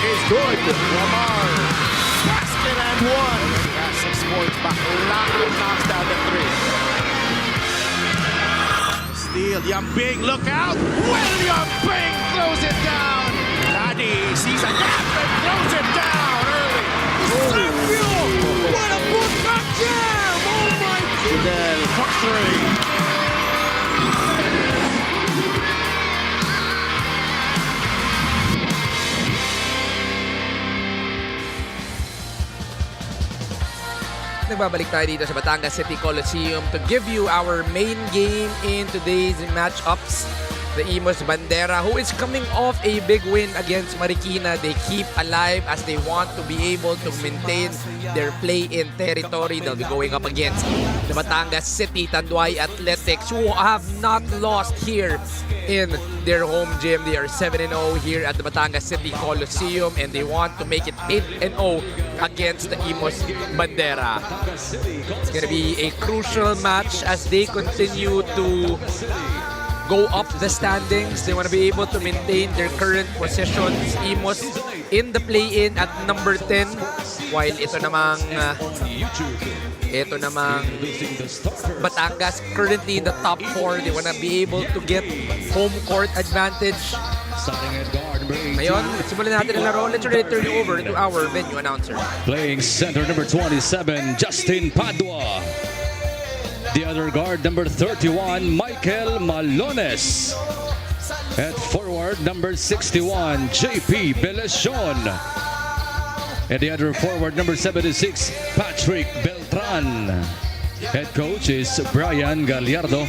is good. Lamar, basket and one. He has 6 points back. Lahat knocks down the 3. Steal, Yambing, look out. William Bing throws it down. Laddie sees a gap and throws it down early. Samuel, what a bootcut jam. Oh my God. Fidel for 3. Nagbabalik tayo dito sa Batangas City Coliseum to give you our main game in today's matchups. The Imus Bandera, who is coming off a big win against Marikina. They keep alive as they want to be able to maintain their play-in territory. They'll be going up against the Batangas City Tanduay Athletics, who have not lost here in their home gym. They are 7-0 here at the Batangas City Coliseum, and they want to make it 8-0 against the Imus Bandera. It's going to be a crucial match as they continue to go up the standings. They want to be able to maintain their current positions. Imus in the play-in at number 10, while ito namang Batangas currently in the top 4. They want to be able to get home court advantage. Ngayon, simulan natin ang laro. Let's turn it over to our venue announcer. Playing center number 27, Justin Padua. The other guard, number 31, Michael Malones. At forward, number 61, JP Beleson. And the other forward, number 76, Patrick Beltran. Head coach is Brian Gallardo.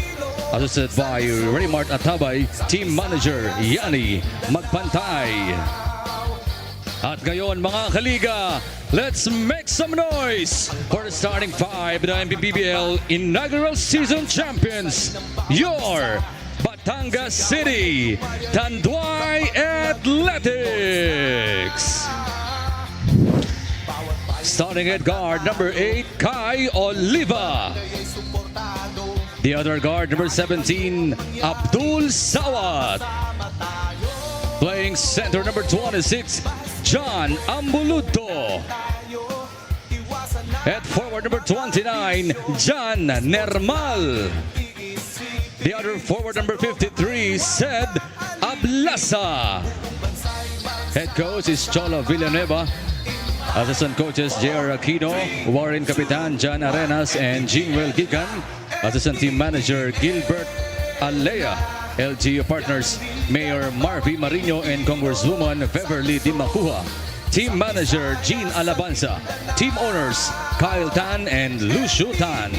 Assisted by Raymart Atabay. Team manager, Yanni Magpantay. At ngayon, mga kaliga, let's make some noise for the starting 5, the MPBL inaugural season champions, your Batangas City Tanduay Athletics. Starting at guard, number 8, Kai Oliva. The other guard, number 17, Abdul Sawat. Playing center, number 26, John Ambuluto. At forward, number 29, John Nermal. The other forward, number 53, Sed Ablasa. Head coach is Cholo Villanueva. Assistant coaches, J.R. Aquino, Warren Capitan, John Arenas, and Jinwell Gigan. Assistant team manager, Gilbert Alea. LGU partners, Mayor Marvy Marino and Congresswoman Beverly Dimacuha. Team manager, Jean Alabanza. Team owners, Kyle Tan and Lucio Tan.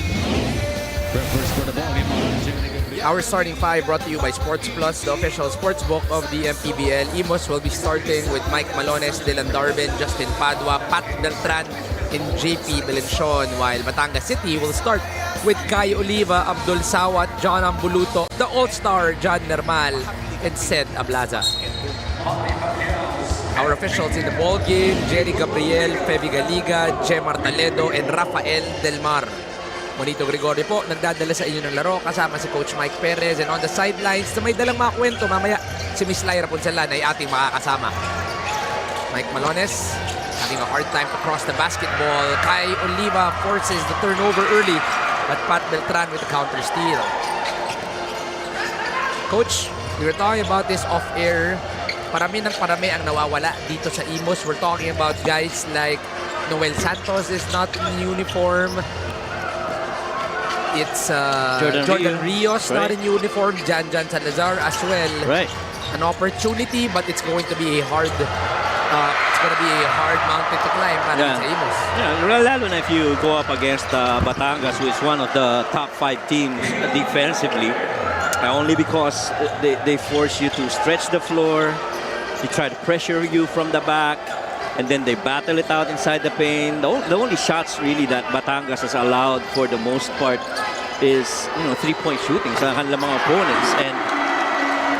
Our starting 5 brought to you by Sports Plus, the official sports book of the MPBL. Imus will be starting with Mike Malones, Dylan Darvin, Justin Padua, Pat Beltran, and JP Beleson, while Batangas City will start with Kai Oliva, Abdul Sawat, John Ambuluto, the All-Star John Nermal, and Sed Ablaza. Our officials in the ball game, Jerry Gabriel, Feby Galiga, Jemar Taledo, and Rafael Del Mar. Monito Gregorio po, nagdadala sa inyo ng laro kasama si Coach Mike Perez, and on the sidelines na may dalang mga kwento mamaya, si Miss Lyra Poncelan ay ating makakasama. Mike Malones having a hard time to cross the basketball. Kai Oliva forces the turnover early, but Pat Beltran with the counter steal. Coach, we were talking about this off-air. Parami ng parami ang nawawala dito sa Imus. We're talking about guys like Noel Santos is not in uniform. It's Jordan Rios right. not in uniform. Jan Salazar as well. Right. An opportunity, but it's going to be a hard mountain to climb para sa Imus. Yeah, lalo na if you go up against Batangas, who is one of the top 5 teams defensively, only because they force you to stretch the floor, they try to pressure you from the back, and then they battle it out inside the paint. The only shots really that Batangas has allowed for the most part is, three-point shooting sa kanilang mga opponents. And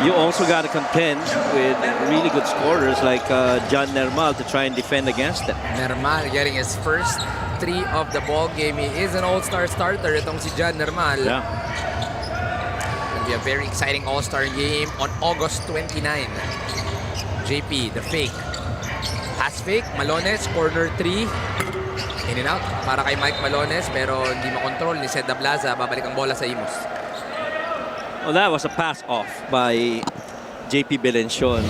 you also got to contend with really good scorers like John Nermal to try and defend against them. Nermal getting his first 3 of the ball game. He is an all-star starter, itong si John Nermal. Yeah. It'll be a very exciting all-star game on August 29. JP, the fake. pass fake. Malones, corner 3. In and out para kay Mike Malones pero hindi makontrol ni Sed Dablaza. Babalik ang bola sa Imus. Well, that was a pass off by JP Belencion.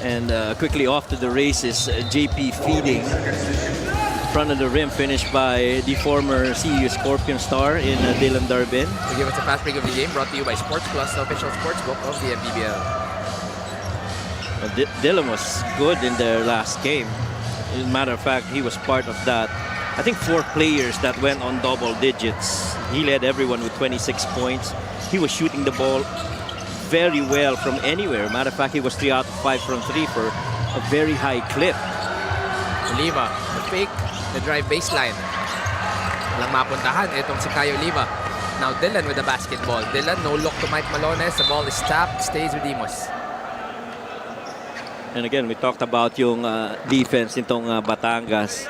And quickly off to the races, JP feeding. Front of the rim finished by the former CU Scorpion star in Dylan Darbin. To give us a fast break of the game brought to you by Sports Plus, the official sports book of the MPBL. Well, Dylan was good in their last game. As a matter of fact, he was part of that. I think 4 players that went on double digits. He led everyone with 26 points. He was shooting the ball very well from anywhere. Matter of fact, he was 3 out of 5 from 3 for a very high clip. Oliva, the fake, the drive baseline. Walang mapuntahan. Itong si Kai Oliva. Now Dylan with the basketball. Dylan, no look to Mike Malones. The ball is tapped, stays with Imus. And again, we talked about yung defense nitong Batangas.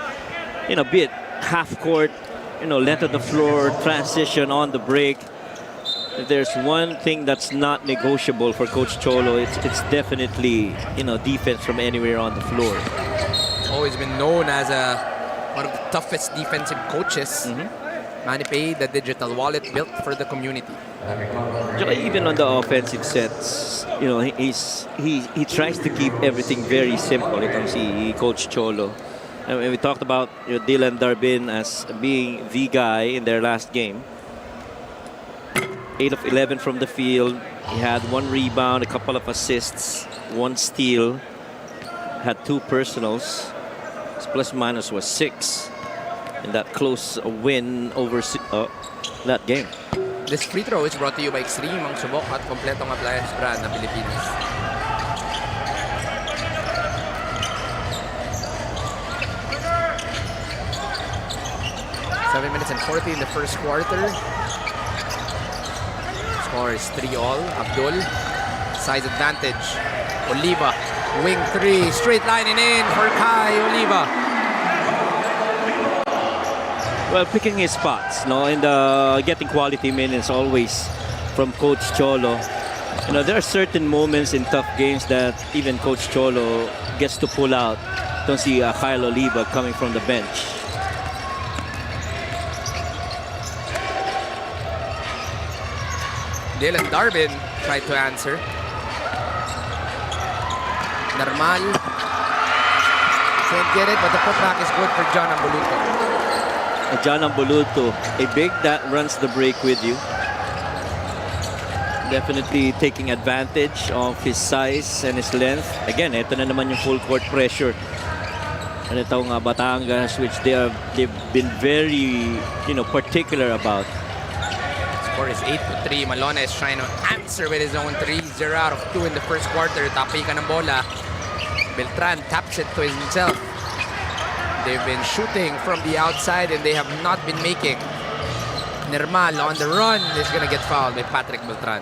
In a bit, half court, length of the floor, transition on the break. If there's one thing that's not negotiable for Coach Cholo, it's definitely, defense from anywhere on the floor. Always been known as one of the toughest defensive coaches. Manny paid the digital wallet built for the community. Even on the offensive sets, he tries to keep everything very simple. Itong si Coach Cholo. And we talked about Dylan Darbin as being the guy in their last game. 8 of 11 from the field. He had 1 rebound, a couple of assists, 1 steal. Had 2 personals. His plus minus was 6. In that close win over that game. This free throw is brought to you by Extreme, ang subok at kompletong appliance brand ng Pilipinas. Seven minutes and 40 in the first quarter. Score is 3-all. Abdul, size advantage. Oliva, wing 3, straight lining in for Kai Oliva. Well, picking his spots, and getting quality minutes always from Coach Cholo. There are certain moments in tough games that even Coach Cholo gets to pull out. Don't see Kyle Oliva coming from the bench. Dylan Darbin tried to answer. Normal. Can't get it, but the putback is good for John Ambuluto. John Ambuluto, a big that runs the break with you. Definitely taking advantage of his size and his length. Again, ito na naman yung full court pressure. And itong Batangas, which they've been very, particular about. Score is 8-3. Malones trying to answer with his own 3. 0 out of 2 in the first quarter. Tapikan ng bola. Beltran taps it to himself. They've been shooting from the outside and they have not been making. Nermal on the run is going to get fouled by Patrick Beltran.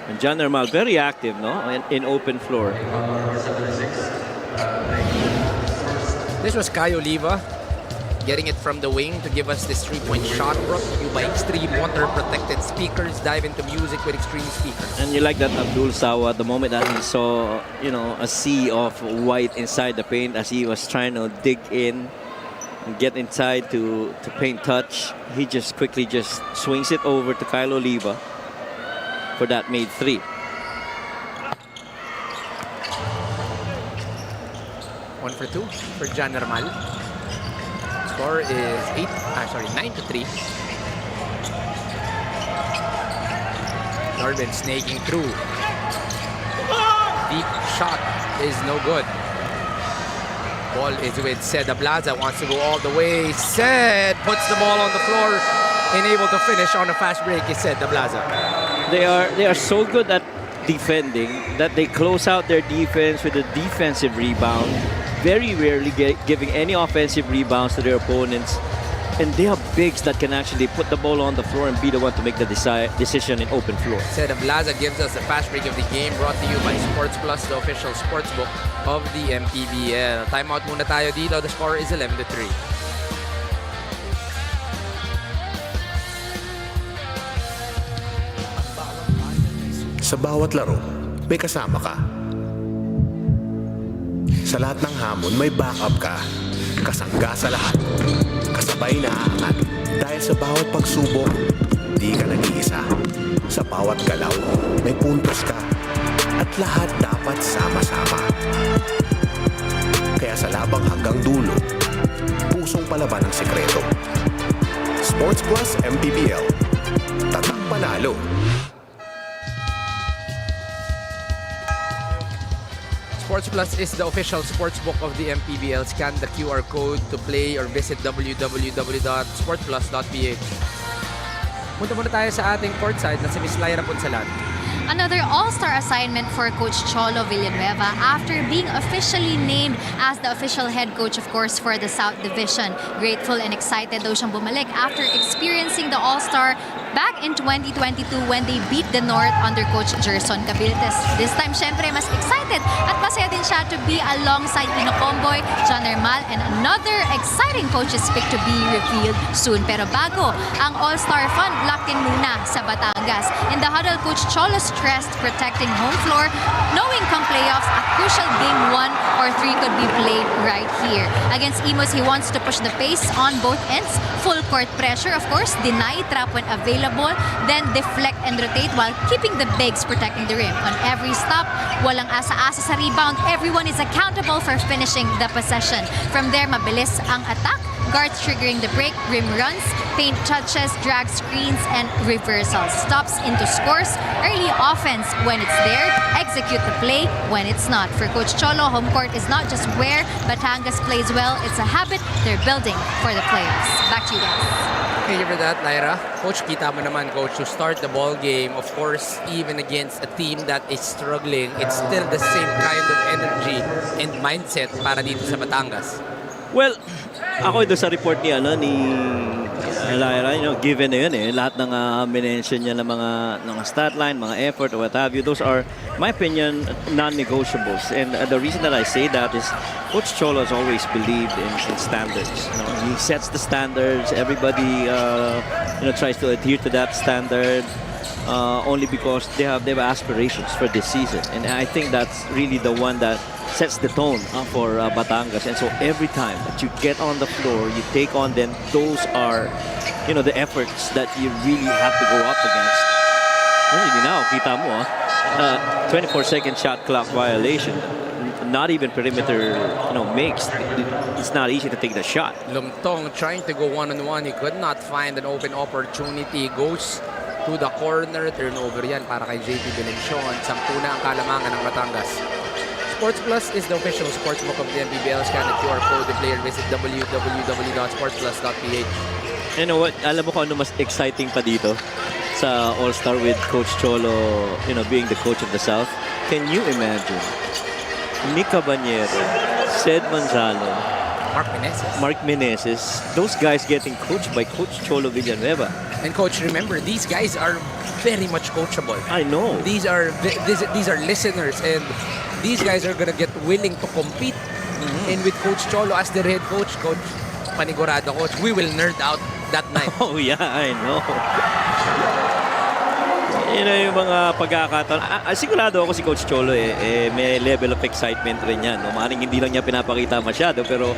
And John Nermal, very active, in open floor. This was Kai Oliva getting it from the wing to give us this 3-point shot brought to you by Extreme water-protected speakers. Dive into music with Extreme speakers. And you like that Abdul Sawa, the moment that he saw, a sea of white inside the paint as he was trying to dig in and get inside to paint touch, he just quickly swings it over to Kyle Oliva for that made 3. One for 2 for John Normal. Score is 9-3. Darbin snaking through. Deep shot is no good. Ball is with Sed Ablaza, wants to go all the way. Sed puts the ball on the floor and able to finish on a fast break is Sed Ablaza. They are so good at defending that they close out their defense with a defensive rebound. Very rarely giving any offensive rebounds to their opponents. And they have bigs that can actually put the ball on the floor and be the one to make the decision in open floor. Sed Ablaza gives us the fast break of the game brought to you by Sports Plus, the official sports book of the MPBL. Timeout muna tayo dito. The score is 11-3. Sa bawat laro, may kasama ka. Sa lahat ng hamon, may backup ka. Kasangga sa lahat. Kasabay na aangat. Dahil sa bawat pagsubok, di ka nag-iisa. Sa bawat galaw, may puntos ka. At lahat dapat sama-sama. Kaya sa labang hanggang dulo, pusong palaban ang sekreto. Sports Plus MPBL. Tatak panalo. Sports Plus is the official sportsbook of the MPBL. Scan the QR code to play or visit www.sportplus.ph. Punta muna tayo sa ating courtside na si Miss Lyra Punsalan. Another all-star assignment for Coach Cholo Villanueva after being officially named as the official head coach, of course, for the South Division. Grateful and excited daw siyang bumalik after experiencing the all-star back in 2022 when they beat the North under Coach Gerson Cabiltes. This time, syempre, mas excited at masaya din siya to be alongside Pino Comboy, John Hermal, and another exciting coach's pick to be revealed soon. Pero bago ang all-star fun, locked in muna sa Batangas. In the huddle, Coach Cholo stressed protecting home floor, knowing come playoffs, a crucial game 1 or 3 could be played right here. Against Imus, he wants to push the pace on both ends. Full court pressure, of course, deny trap when available, then deflect and rotate while keeping the bigs protecting the rim. On every stop, walang asa-asa sa rebound. Everyone is accountable for finishing the possession. From there, mabilis ang attack. Guards triggering the break, rim runs, paint touches, drag screens, and reversals. Stops into scores, early offense when it's there, execute the play when it's not. For Coach Cholo, home court is not just where Batangas plays well, it's a habit they're building for the playoffs. Back to you guys. Thank you for that, Lyra. Coach, kita mo naman, Coach, to start the ball game, of course, even against a team that is struggling, it's still the same kind of energy and mindset para dito sa Batangas. Well, ako doon sa report ni Lyra, given na yun lahat ng mention niya ng mga stat line, mga effort or what have you, those are, my opinion, non-negotiables. And the reason that I say that is Coach Cholo has always believed in standards. He sets the standards. Everybody tries to adhere to that standard. Only because they have aspirations for this season, and I think that's really the one that sets the tone for Batangas. And so every time that you get on the floor, you take on them, those are the efforts that you really have to go up against. Really now, kita mo 24-second shot clock violation. Not even perimeter makes. It's not easy to take the shot. Lumtong trying to go one-on-one. He could not find an open opportunity. Goes to the corner. Turnover yan para kay JP Belención. 10 na ang kalamangan ng Batangas. Sports Plus is the official sportsbook of the MPBL. Scan the QR code. The player visit www.sportsplus.ph. You know what? Alam mo kung ano mas exciting pa dito sa All-Star with Coach Cholo, being the coach of the South? Can you imagine? Nick Cabanyero, Sed Manzalo, Mark Meneses, those guys getting coached by Coach Cholo Villanueva. And Coach, remember, these guys are very much coachable. I know. These are listeners, and these guys are gonna get willing to compete. And with Coach Cholo as their head coach, Coach Panigurado, Coach, we will nerd out that night. Oh yeah, I know. Yung mga pagkakataon. Sigurado ako si Coach Cholo may level of excitement rin yan. Maaaring hindi lang niya pinapakita masyado, pero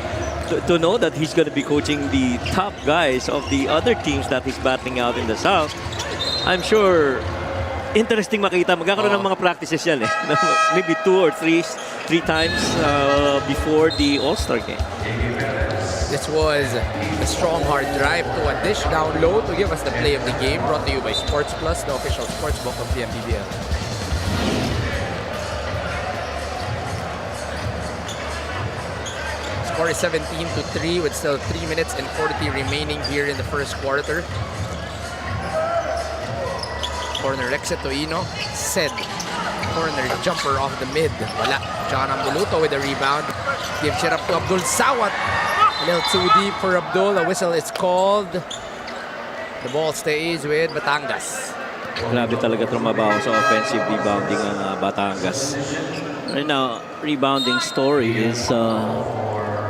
to know that he's gonna be coaching the top guys of the other teams that he's battling out in the South, I'm sure interesting makita. Magkakaroon ng mga practices yan maybe 2 or 3 times before the All-Star game. This was a strong hard drive to a dish down low to give us the play of the game, brought to you by Sports Plus, the official sportsbook of the MPBL. Score is 17-3 with still 3 minutes and 40 remaining here in the first quarter. Corner exit to Ino. Sed. Corner jumper off the mid. Wala. John Ambuluto with the rebound. Gives it up to Abdul Sawat. A little too deep for Abdul. A whistle is called. The ball stays with Batangas. Grabe talaga trumabaho sa offensive rebounding ng Batangas. Right now, rebounding story is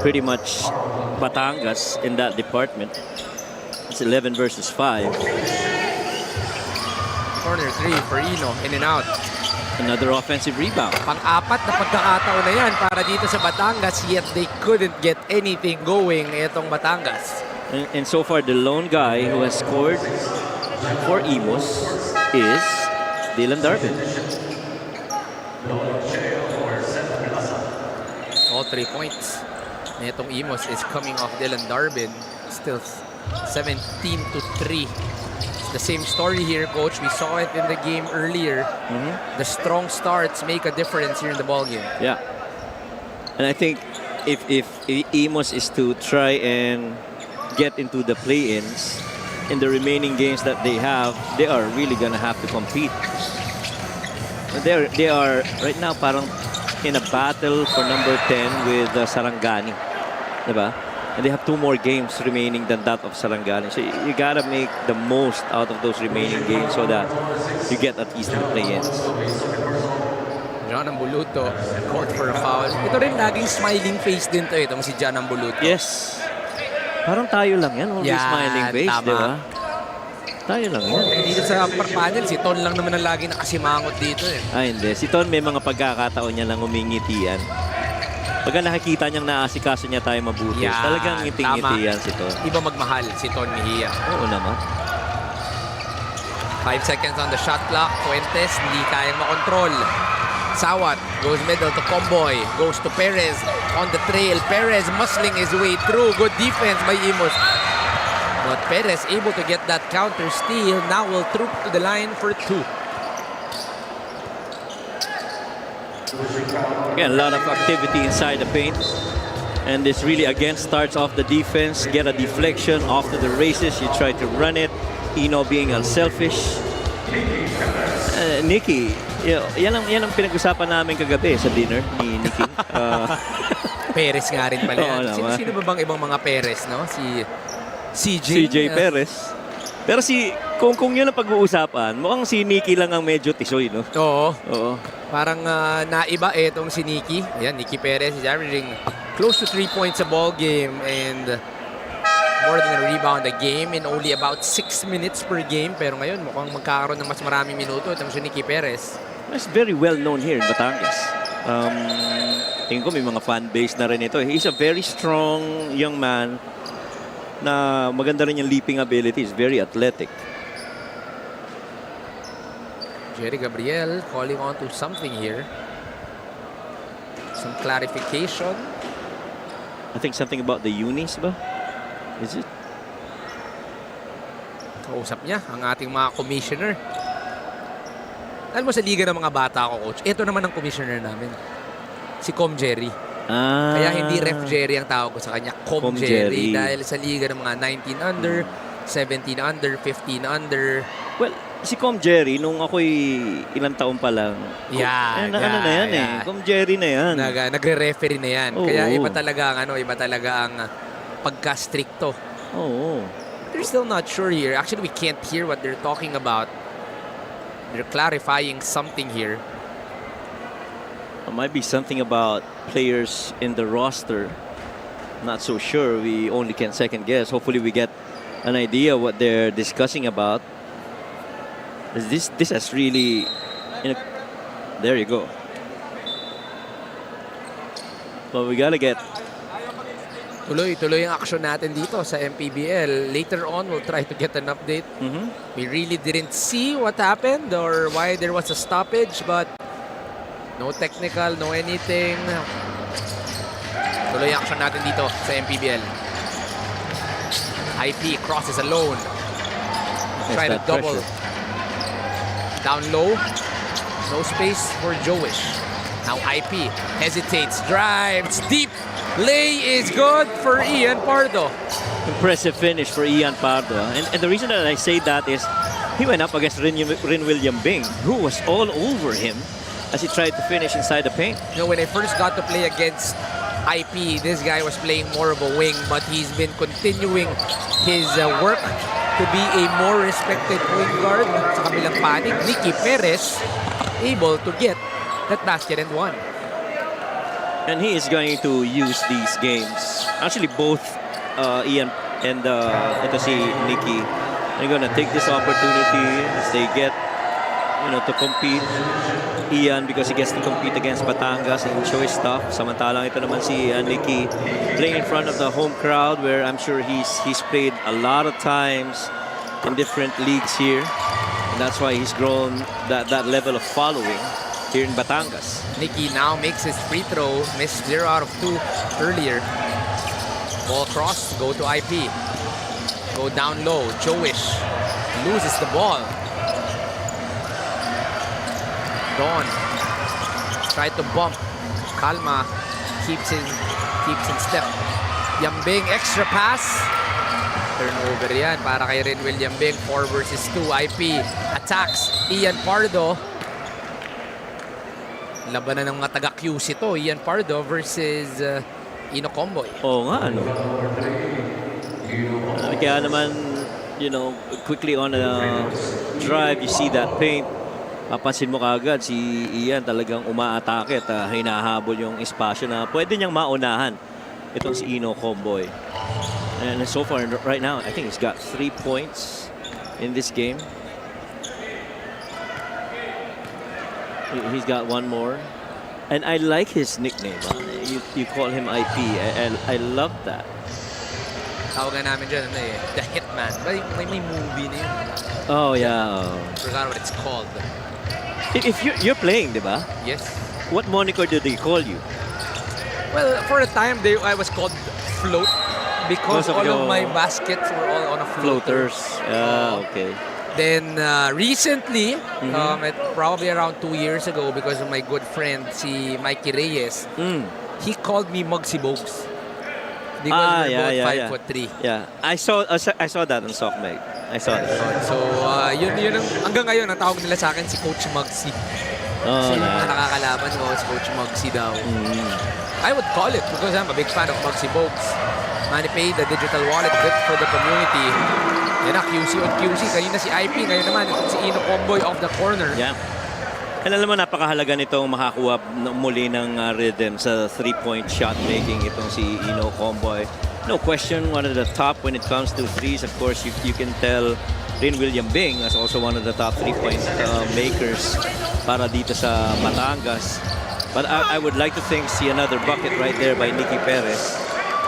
pretty much Batangas in that department. It's 11 versus 5. Corner 3 for Ino. In and out. Another offensive rebound. Pang-apat na pagkakataon na yan para dito sa Batangas, yet they couldn't get anything going itong Batangas. And so far, the lone guy who has scored for Imus is Dylan Darvin. All 3 points nitong Imus is coming off Dylan Darvin. Still 17-3. It's the same story here, Coach. We saw it in the game earlier. The strong starts make a difference here in the ballgame. Yeah. And I think if Imus is to try and get into the play-ins in the remaining games that they have, they are really gonna have to compete. They are right now parang in a battle for number 10 with Sarangani, diba? And they have 2 more games remaining than that of Sarangani. So you gotta make the most out of those remaining games so that you get at least the play-ins. John Ambuluto called for a foul. Ito rin laging smiling face din to, itong si John Ambuluto. Yes. Parang tayo lang yan. Always Yan, smiling face, tama. di ba? Tayo lang yan. Dito sa upper panel, si Ton lang naman ang lagi nakasimangot dito eh. Ay, hindi. Si Ton may mga pagkakataon niya lang umingitian. Pagka nakikita niyang naasikaso niya tayo mabuti, Yan, talagang ngiting-ngiti yan si Ton. Iba magmahal si Ton Mejia. Oo naman. 5 seconds on the shot clock. Fuentes, hindi kayang makontrol. Sawat goes middle to Comboy. Goes to Perez on the trail. Perez muscling his way through. Good defense by Imus. But Perez able to get that counter steal. Now will troop to the line for 2. Again, a lot of activity inside the paint. And this really again starts off the defense. Get a deflection off to the races. You try to run it. Ino being unselfish. Nikki, yan ang pinag-usapan namin kagabi sa dinner ni Nikki. Perez nga rin pala yan. Oo naman. Sino ba bang ibang mga Perez, no? Si CJ Perez. Pero kung yun ang pag-uusapan, mukhang si Nikki lang ang medyo tisoy, no? Oo. Parang naiba itong si Nikki. Ayan, Nikki Perez is averaging close to 3 points a ball game and more than a rebound a game in only about 6 minutes per game. Pero ngayon, mukhang magkakaroon ng mas maraming minuto itong si Nikki Perez. He's very well known here in Batangas. Tingin ko may mga fan base na rin ito. He's a very strong young man na maganda rin yung leaping ability. He's very athletic. Jerry Gabriel calling on to something here. Some clarification. I think something about the unis ba? Is it? Kausap niya ang ating mga commissioner. Alam mo sa liga ng mga bata ko, Coach, ito naman ang commissioner namin. Si Com Jerry. Kaya hindi Ref Jerry ang tawag ko sa kanya. Com Jerry. Dahil sa liga ng mga 19 under, 17 under, 15 under. Well, si Com Jerry, nung ako'y ilang taon pa lang. Yan. Ano na yan eh. Com Jerry na yan. Nagre-referee na yan. Oo. Kaya iba talaga ang pagka-stricto. Oo. They're still not sure here. Actually, we can't hear what they're talking about. They're clarifying something here. It might be something about players in the roster. Not so sure. We only can second guess. Hopefully we get an idea what they're discussing about. This has really, there you go. Well, we gotta get. Tuloy ang action natin dito sa MPBL. Later on, we'll try to get an update. We really didn't see what happened or why there was a stoppage, but no technical, no anything. Tuloy ang action natin dito sa MPBL. IP crosses alone. Try to double. Down low. No space for Jowish. Now IP hesitates, drives deep. Lay is good for Ian Pardo. Impressive finish for Ian Pardo. And the reason that I say that is he went up against Rin William Bing, who was all over him as he tried to finish inside the paint. You know, when I first got to play against IP, this guy was playing more of a wing, but he's been continuing his work to be a more respected point guard. Sa kabilang panig, Nikki Perez able to get that basket and one. And he is going to use these games. Actually, both Ian and ito si Nikki are going to take this opportunity as they get to compete. Ian, because he gets to compete against Batangas and show his stuff. Samantalang ito naman si Nicky playing in front of the home crowd, where I'm sure he's played a lot of times in different leagues here. And that's why he's grown that level of following here in Batangas. Nicky now makes his free throw. Missed 0 out of 2 earlier. Ball cross, go to IP. Go down low, Jowish loses the ball. Don tried to bump. Calma keeps in step. Yambing extra pass. Turnover yan para kay Rinwil Yambing. 4 versus 2. IP attacks Ian Pardo. Labanan ng mga taga-QC to. Ian Pardo versus Ino Comboy. Oo nga, ano. Kaya naman, quickly on a drive, you see that paint. Mapansin mo kaagad, si Ian talagang umaatake at hinahabol yung espasyo na pwede niyang maunahan itong si Ino Comboy. And so far, right now, I think he's got 3 points in this game. He's got 1 more. And I like his nickname. You call him IP. I love that. Tawagan namin dyan, The Hitman. May movie na yun. Oh, yeah. Forgot what it's called. If you're playing, di ba? Yes. What moniker do they call you? Well, for a time, I was called Float because all of my baskets were all on a floater. Floaters. Okay. Then recently, probably around 2 years ago, because of my good friend, si Mikey Reyes, he called me Mugsy Bogues. Because we're both 5'3". Yeah, I saw that on Sockmeg. I saw that. So, yun hanggang ngayon, ang tawag nila sa akin si Coach Mugsy. Oh, so, yung mga nakakalaban ko, si Coach Mugsy daw. I would call it because I'm a big fan of Mugsy Bogues. MANNY Pay, the digital wallet, good for the community. Yan na, QC on QC. Kanina si IP, ngayon naman si Ino Comboy off the corner. Yeah. And alam mo, napakahalaga nitong makakuha muli ng rhythm sa 3-point shot making itong si Ino Comboy. No question, one of the top when it comes to threes. Of course, you can tell Rinwil Yambing as also one of the top 3-point makers para dito sa Batangas. But I would like to see another bucket right there by Nicky Perez.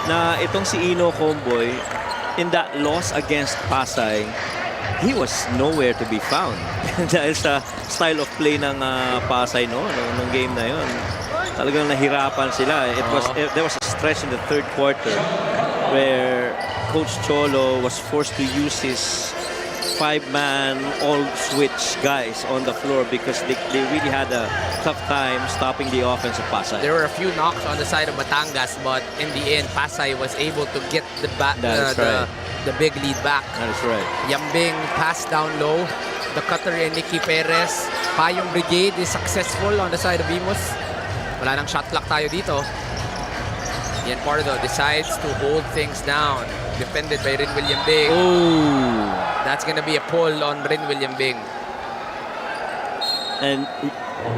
Na itong si Ino Comboy, in that loss against Pasay, he was nowhere to be found. Dahil sa style of play ng Pasay nung game na yon. Talagang nahirapan sila. There was a stretch in the third quarter where Coach Cholo was forced to use his 5-man all-switch guys on the floor because they really had a tough time stopping the offense of Pasay. There were a few knocks on the side of Batangas, but in the end, Pasay was able to get the big lead back. That is right. Yambing pass down low. The cutter and Nicky Perez. Payong Brigade is successful on the side of Imus. Wala nang shot clock tayo dito. Ian Pardo decides to hold things down. Defended by Rinwil Yambing. Oh. That's gonna be a pull on Rinwil Yambing. And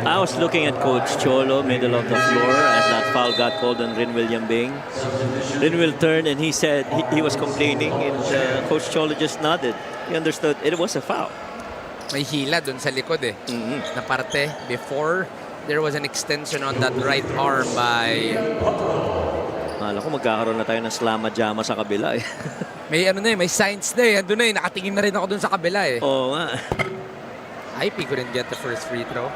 I was looking at Coach Cholo, middle of the floor, as that foul got called on Rinwil Yambing. Rinwil turned and he said he was complaining, and Coach Cholo just nodded. He understood it was a foul. May hila dun sa likod na parte before there was an extension on that right arm by... Akala ko magkakaroon na tayo ng slama-jama sa kabila eh. may signs na eh. Andun na eh. Nakatingin na rin ako dun sa kabila eh. Oo nga. IP couldn't get the first free throw.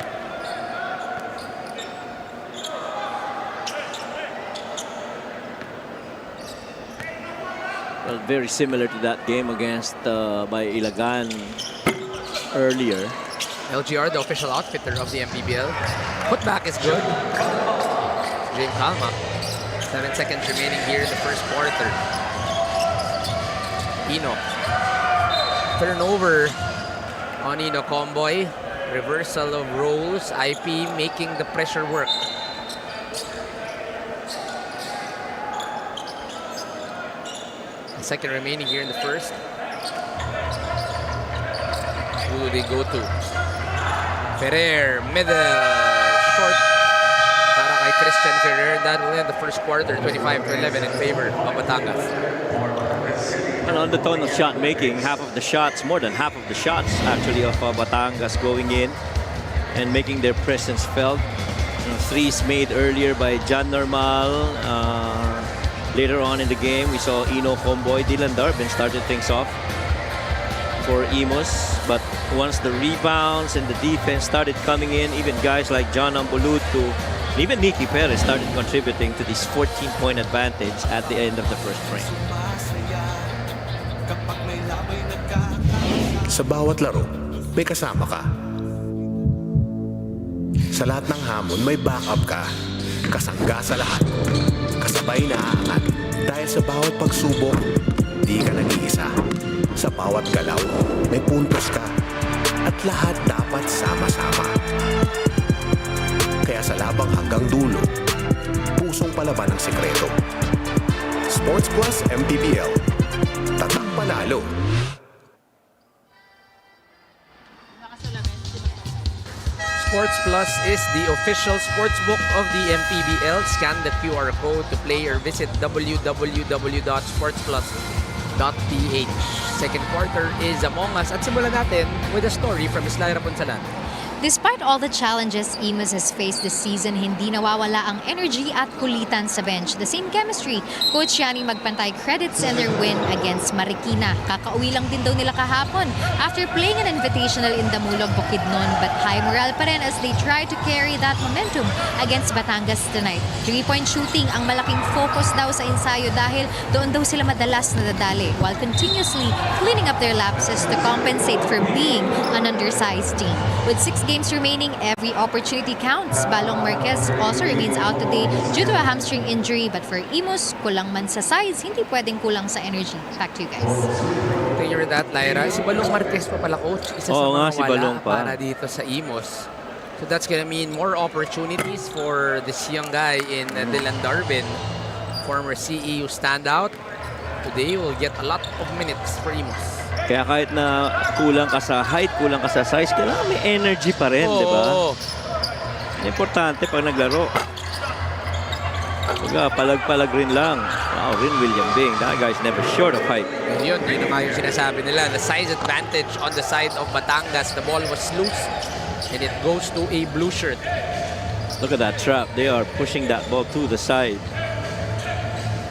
Well, very similar to that game against by Ilagan earlier. LGR, the official outfitter of the MPBL. Putback is good. Jim Calma. 7 seconds remaining here in the first quarter. Ino. Turnover on Ino Comboy. Reversal of roles. IP making the pressure work. A second remaining here in the first. Who do they go to? Ferrer, middle, short. Para kay Christian Ferrer. That will end the first quarter, 25-11 in favor of Batangas. Well, on the tone of shot making, half of the shots, more than half of the shots actually of Batangas going in and making their presence felt. Threes made earlier by John Normal. Later on in the game, we saw Ino Comboy. Dylan Darbin started things off for Imus. But once the rebounds and the defense started coming in, even guys like John Ambulutu, and even Nicky Perez started contributing to this 14-point advantage at the end of the first frame. Sa bawat laro, may kasama ka. Sa lahat ng hamon, may backup ka. Kasangga sa lahat. Kasabay na aangat. Dahil sa bawat pagsubok, di ka nag-iisa. Sa bawat galaw, may puntos ka. At lahat dapat sama-sama. Kaya sa labang hanggang dulo, pusong palaban ang sekreto. Sports Plus MPBL. Tatak panalo. Sports Plus is the official sportsbook of the MPBL. Scan the QR code to play or visit www.sportsplus.ph. Second quarter is among us at simulan natin with a story from Ms. Lyra Punsalan. Despite all the challenges Imus has faced this season, hindi nawawala ang energy at kulitan sa bench. The same chemistry. Coach Yani magpantay credits in their win against Marikina. Kakauwi lang din daw nila kahapon after playing an invitational in Damulog, Bukidnon. But high morale pa rin as they try to carry that momentum against Batangas tonight. 3-point shooting ang malaking focus daw sa ensayo dahil doon daw sila madalas nadadali while continuously cleaning up their lapses to compensate for being an undersized team. With 6 games remaining, every opportunity counts. Balong Marquez also remains out today due to a hamstring injury. But for Imus, kulang man sa size, hindi pwedeng kulang sa energy. Back to you guys. Thank you for that, Lyra. Si Balong Marquez pa pala, coach. Isa sa mga si Balong pa. para dito sa Imus. So that's gonna mean more opportunities for this young guy in Dylan Darbin, former CEU standout. Today will get a lot of minutes for Imus. Kaya kahit na kulang ka sa height, kulang ka sa size, kailangan may energy pa rin, di ba? Importante pag naglaro. Palag-palag rin lang. Wow, Rin William Bing. That guy's never short of height. Yun naman yung sinasabi nila. The size advantage on the side of Batangas. The ball was loose and it goes to a blue shirt. Look at that trap. They are pushing that ball to the side.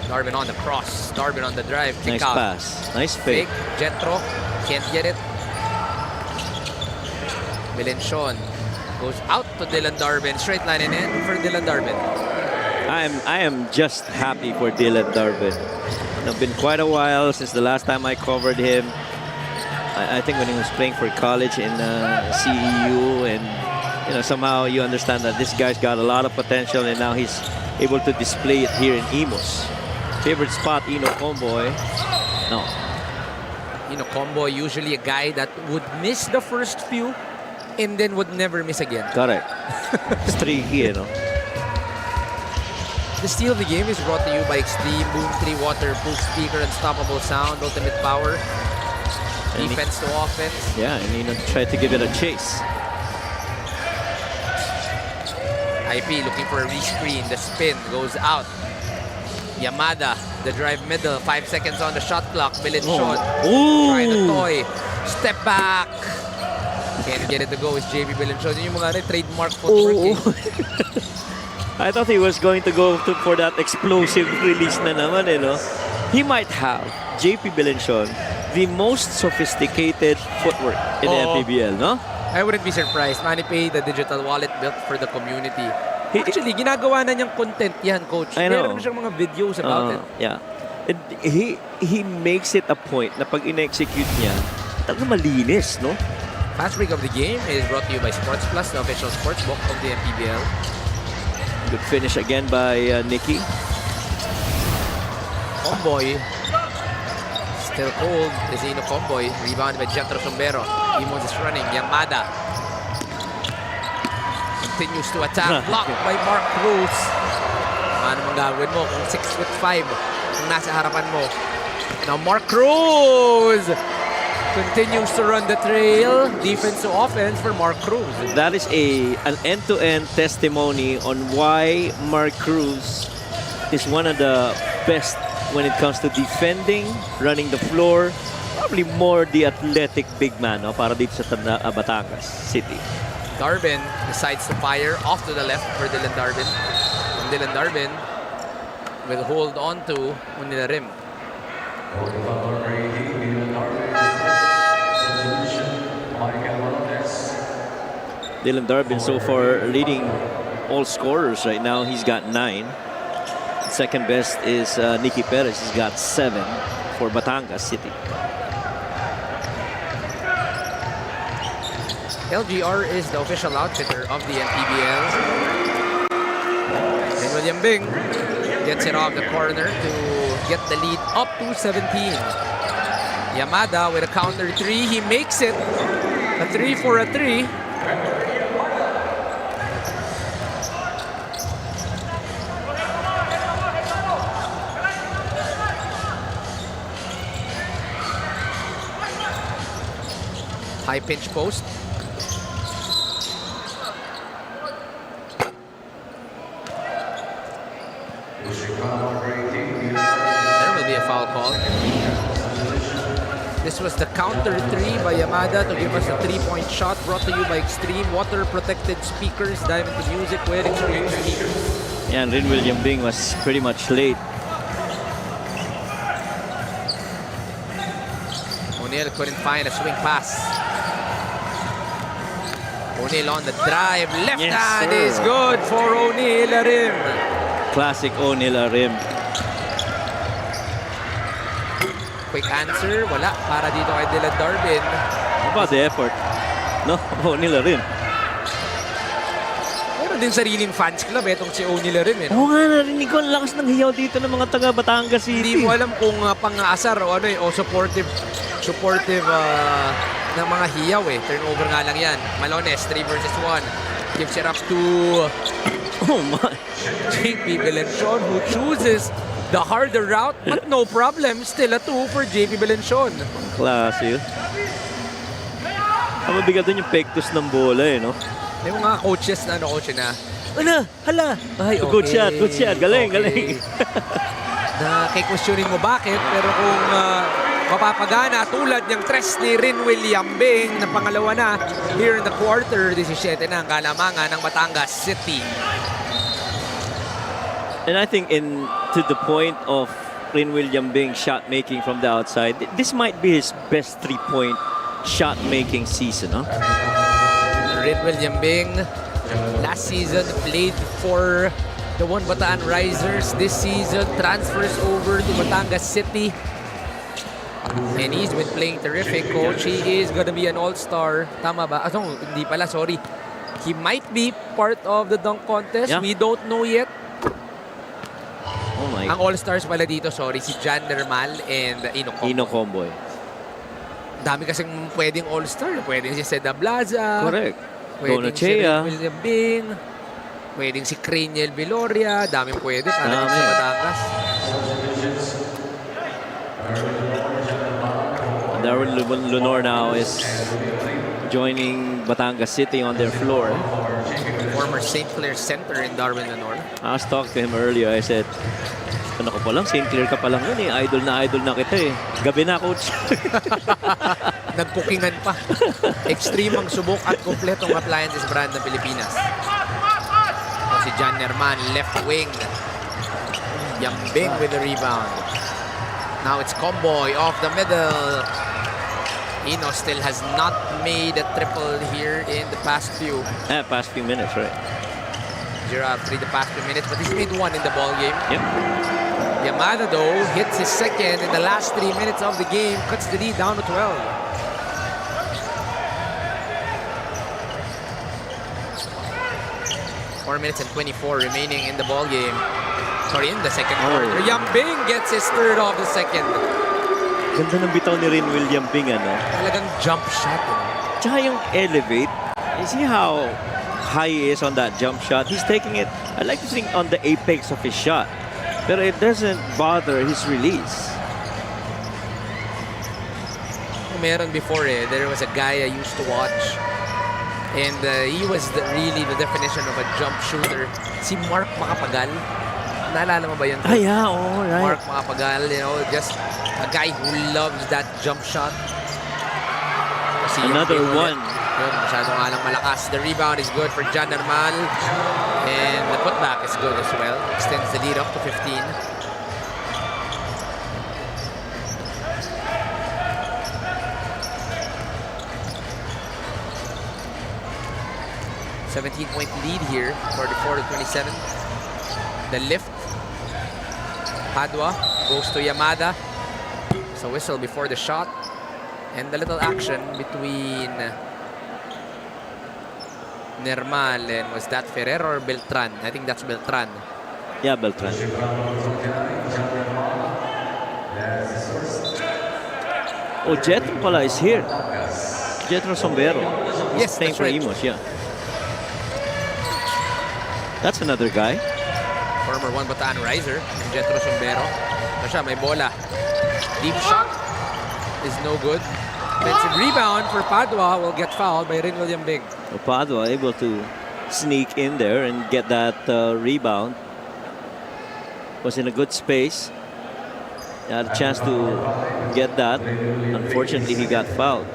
Darbin on the cross. Darbin on the drive. Kick Nice out. pass. Nice fake. Jetro can't get it. Milenshon goes out to Dylan Darbin. Straight line and in for Dylan Darbin. I am just happy for Dylan Darbin. It's been quite a while since the last time I covered him. I think when he was playing for college in CEU, and somehow you understand that this guy's got a lot of potential, and now he's able to display it here in Imus. Favorite spot, Ino Comboy. No. Ino Comboy, usually a guy that would miss the first few and then would never miss again. Correct. Streaky, The steal of the game is brought to you by Extreme Boom 3 Waterproof Speaker, Unstoppable Sound, Ultimate Power, Defense to Offense. Yeah, and try to give it a chase. IP looking for a re-screen. The spin goes out. Yamada, the drive middle. 5 seconds on the shot clock. Milenshon trying to toy. Step back. Can't get it to go. It's JB Milenshon. Yun yung mga trademark footwork. I thought he was going to go for that explosive release na naman, He might have, JP Milenshon, the most sophisticated footwork in the MPBL, no? I wouldn't be surprised. MANNY Pay, the digital wallet built for the community. Actually, ginagawa na niyang content yan, coach. I know. Meron siyang mga videos about it. Yeah. And he makes it a point na pag in-execute niya, talagang malinis, no? Fast break of the game is brought to you by Sports Plus, the official sportsbook of the MPBL. Good finish again by Nicky. Comboy. Still cold. Desino Comboy. Rebound by Jetro Sombero. Imus is running. Yamada continues to attack. Blocked by Mark Cruz. Ano mang gagawin mo kung 6'5" kung nasa harapan mo. Now Mark Cruz continues to run the trail. Defense to offense for Mark Cruz. That is an end-to-end testimony on why Mark Cruz is one of the best when it comes to defending, running the floor, probably more the athletic big man, no, para dito sa Batangas City. Darvin decides to fire off to the left for Dylan Darvin. And Dylan Darvin will hold on to Manila rim. Dylan Darvin so far leading all scorers right now. He's got 9. Second best is Nicky Perez. He's got 7 for Batangas City. LGR is the official outfitter of the MPBL. And William Bing gets it off the corner to get the lead up to 17. Yamada with a counter 3. He makes it. A 3 for a 3. High pinch post. There will be a foul call. This was the counter 3 by Yamada to give us a 3-point shot, brought to you by Extreme Water Protected Speakers, Diamond to Music, wearing Extreme speakers. Yeah, and Rin William Bing was pretty much late. O'Neal couldn't find a swing pass. O'Neal on the drive. Left Yes, hand sir. is good for O'Neal rim. Classic O'Neal rim. Quick answer. Wala. Para dito kay Dylan Darvin. How about the effort? No, O'Neal rim. Meron din sariling fans club itong si O'Neal rim. Eh, no? Oo nga, narinig ko ang lakas ng hiyaw dito ng mga taga Batangas City. Hindi mo alam kung pang-asar o ano o supportive ng mga hiyaw eh. Turnover nga lang yan. Malones, 3 versus 1. Gives it up to Oh my. JP Belenchon, who chooses the harder route, but no problem. Still a 2 for JP Belenchon. Klase yun. Ang mabigat doon yung pektus ng bola eh, no? May mga coaches na coach na. Hala! Ay, Okay. good shot. Galing. Na kay-questionin mo bakit, pero kung mapapagana tulad ng tres ni Rin William Bing na pangalawa na here in the quarter, 17 na ang kalamangan ng Batangas City. And I think to the point of Rin William Bing shot making from the outside, this might be his best 3-point shot making season, huh? Rin William Bing last season played for the One Bataan Risers. This season transfers over to Batangas City. And he's been playing terrific, coach. He is gonna be an all-star. Tama ba? No, hindi pala, sorry. He might be part of the dunk contest. Yeah. We don't know yet. Oh my. Ang all-stars pala dito, sorry, si Jan Nermal and Ino Comboy. Dami kasing pwedeng all-star. Pwedeng si Seda Blaza. Correct. Pwedeng si Donachea. William Bing. Pwedeng si Craniel Viloria. Daming pwede para dito sa Batangas. Darwin Lunor now is joining Batangas City on their floor. Former St. Clair center in Darwin Lenore. I was talking to him earlier. I said, ano ka pa lang? St. Clair ka pa lang yun eh. Idol na kita eh. Gabi na, coach. Nagpukingan pa. Extreme ang subok at kompletong appliances brand ng Pilipinas. O si John Nerman, left wing. Yambing with the rebound. Now it's Comboy off the middle. Ino still has not made a triple here in the past few. Past few minutes, right? 0-3 the past few minutes, but he's made 1 in the ball game. Yep. Yamada, though, hits his second in the last 3 minutes of the game, cuts the lead down to 12. Four minutes and 24 remaining in the ball game. Sorry, in the second quarter. Yambing gets his third of the second. Ganda ng bitaw ni Rin William Bing, ano? Talagang jump shot. Tsaka yung elevate, you see how high he is on that jump shot? He's taking it, I like to think, on the apex of his shot. Pero it doesn't bother his release. Meron before there was a guy I used to watch. And he was really the definition of a jump shooter. Si Mark Macapagal. Naalala mo ba yun? Ah, yeah, all right. Mark Mapagal, you know, just a guy who loves that jump shot. Kasi Another yung one. Yun, masyado nga lang malakas. The rebound is good for John Normal. And the putback is good as well. Extends the lead up to 15. .17-point lead here, 44-27. The lift. Padua goes to Yamada. It's a whistle before the shot. And the little action between Nermal and was that Ferrer or Beltran? I think that's Beltran. Yeah, Beltran. Oh, Jetro pala is here. Jetro Sombrero. Yes, Staying that's for right. Imus, yeah. That's another guy. Former One Bataan riser, Jetro Sombrero. So siya, may bola. Deep shot is no good. Defensive rebound for Padua will get fouled by Rin William Big. Padua able to sneak in there and get that rebound. Was in a good space. He had a chance to get that. Unfortunately, he got fouled.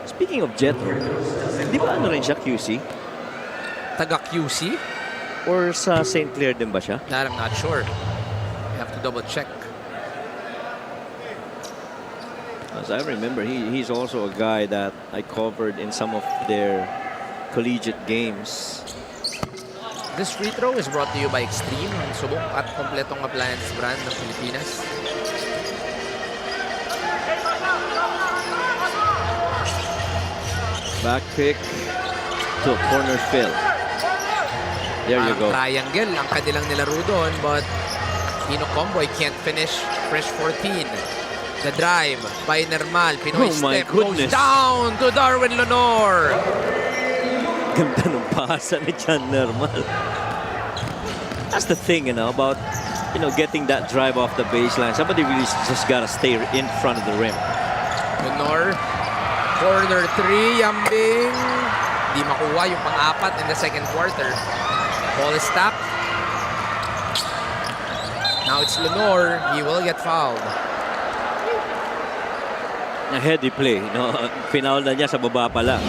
Speaking of Jetro, di ba ano rin siya, QC? Taga QC? Or sa St. Clair din ba siya? That I'm not sure. You have to double check. As I remember, he's also a guy that I covered in some of their collegiate games. This free throw is brought to you by Extreme, ang subok at kompletong appliance brand ng Pilipinas. Back pick to a corner fill. There you go. Triangle ang kanilang nilaro doon, but Hino Comboy can't finish. Fresh 14. The drive by Nermal. Pinoy my step goes goodness. down to Darwin Leonor. Ganda ng pasa ni John Nermal. That's the thing, you know, about, you know, getting that drive off the baseline. Somebody really just gotta stay in front of the rim. Leonor, corner 3, Yambing. Di makuha yung pang-apat in the second quarter. Ball is tapped. Now it's Leonor. He will get fouled. A heady play, no? Pinaul na niya sa baba pala.